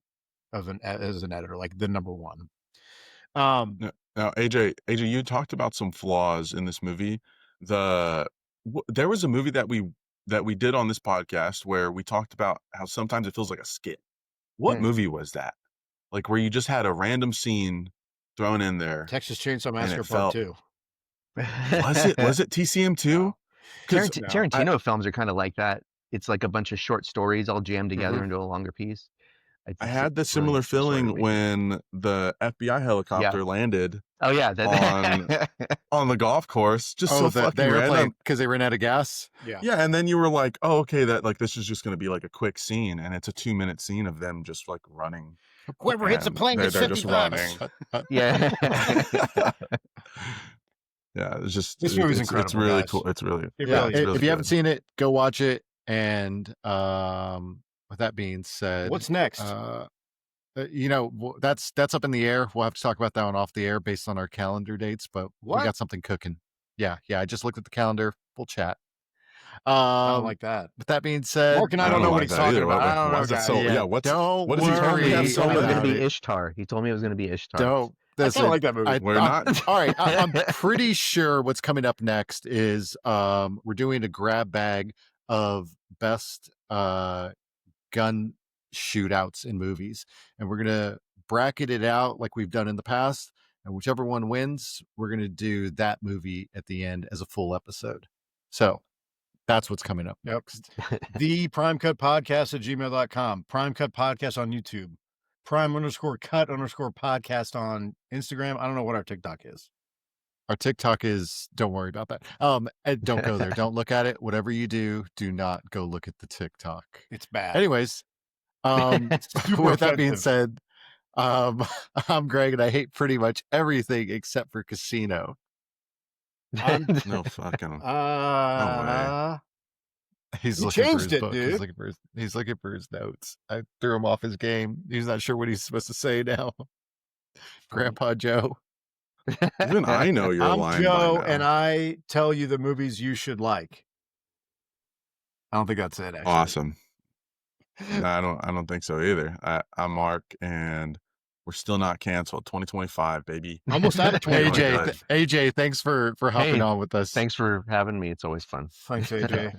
as an editor, like the number one. Now, AJ, you talked about some flaws in this movie. There was a movie that we did on this podcast where we talked about how sometimes it feels like a skit. What movie was that? Like where you just had a random scene thrown in there. Texas Chainsaw Massacre Part 2. Was it TCM 2? Tarantino films are kind of like that. It's like a bunch of short stories all jammed together into a longer piece. I had the similar feeling when the FBI helicopter landed. Oh yeah, on the golf course, just so fucking random because they ran out of gas. Yeah, and then you were like, "Oh, okay, that like this is just going to be like a quick scene," and it's a 2-minute scene of them just like running. Whoever hits a plane gets 50 bucks. Yeah, yeah. It's just this movie's incredible. It's really guys. cool. It's really if you haven't seen it, go watch it. And with that being said, what's next? That's up in the air. We'll have to talk about that one off the air based on our calendar dates, but we got something cooking. Yeah. I just looked at the calendar. We'll chat. I don't like that. With that being said, Mark and I don't know what he's talking about. I don't know. What is he told me? He told me it was going to be Ishtar. He told me it was going to be Ishtar. I don't like that movie. We're not. All right. I'm pretty sure what's coming up next is we're doing a grab bag of best gun shootouts in movies, and we're gonna bracket it out like we've done in the past, and whichever one wins, we're gonna do that movie at the end as a full episode. So that's what's coming up next. The Prime Cut Podcast at gmail.com, Prime Cut Podcast on YouTube, Prime_Cut_podcast on Instagram. I don't know what our TikTok is. Our TikTok is, don't worry about that. And don't go there. Don't look at it. Whatever you do not go look at the TikTok. It's bad. Anyways, with that being said, I'm Greg and I hate pretty much everything except for Casino. No fucking no way. He's looking for his book. He's looking for his notes. I threw him off his game. He's not sure what he's supposed to say now. Grandpa Joe. Even I know you're I'm lying Joe, by and now. I tell you the movies you should like. I don't think that's it, actually. Awesome. No, I don't think so either. I'm Mark, and we're still not canceled. 2025, baby. Almost out of Doing good. 2025. AJ, thanks for hopping Hey, on with us. thanks for having me. It's always fun. Thanks, AJ.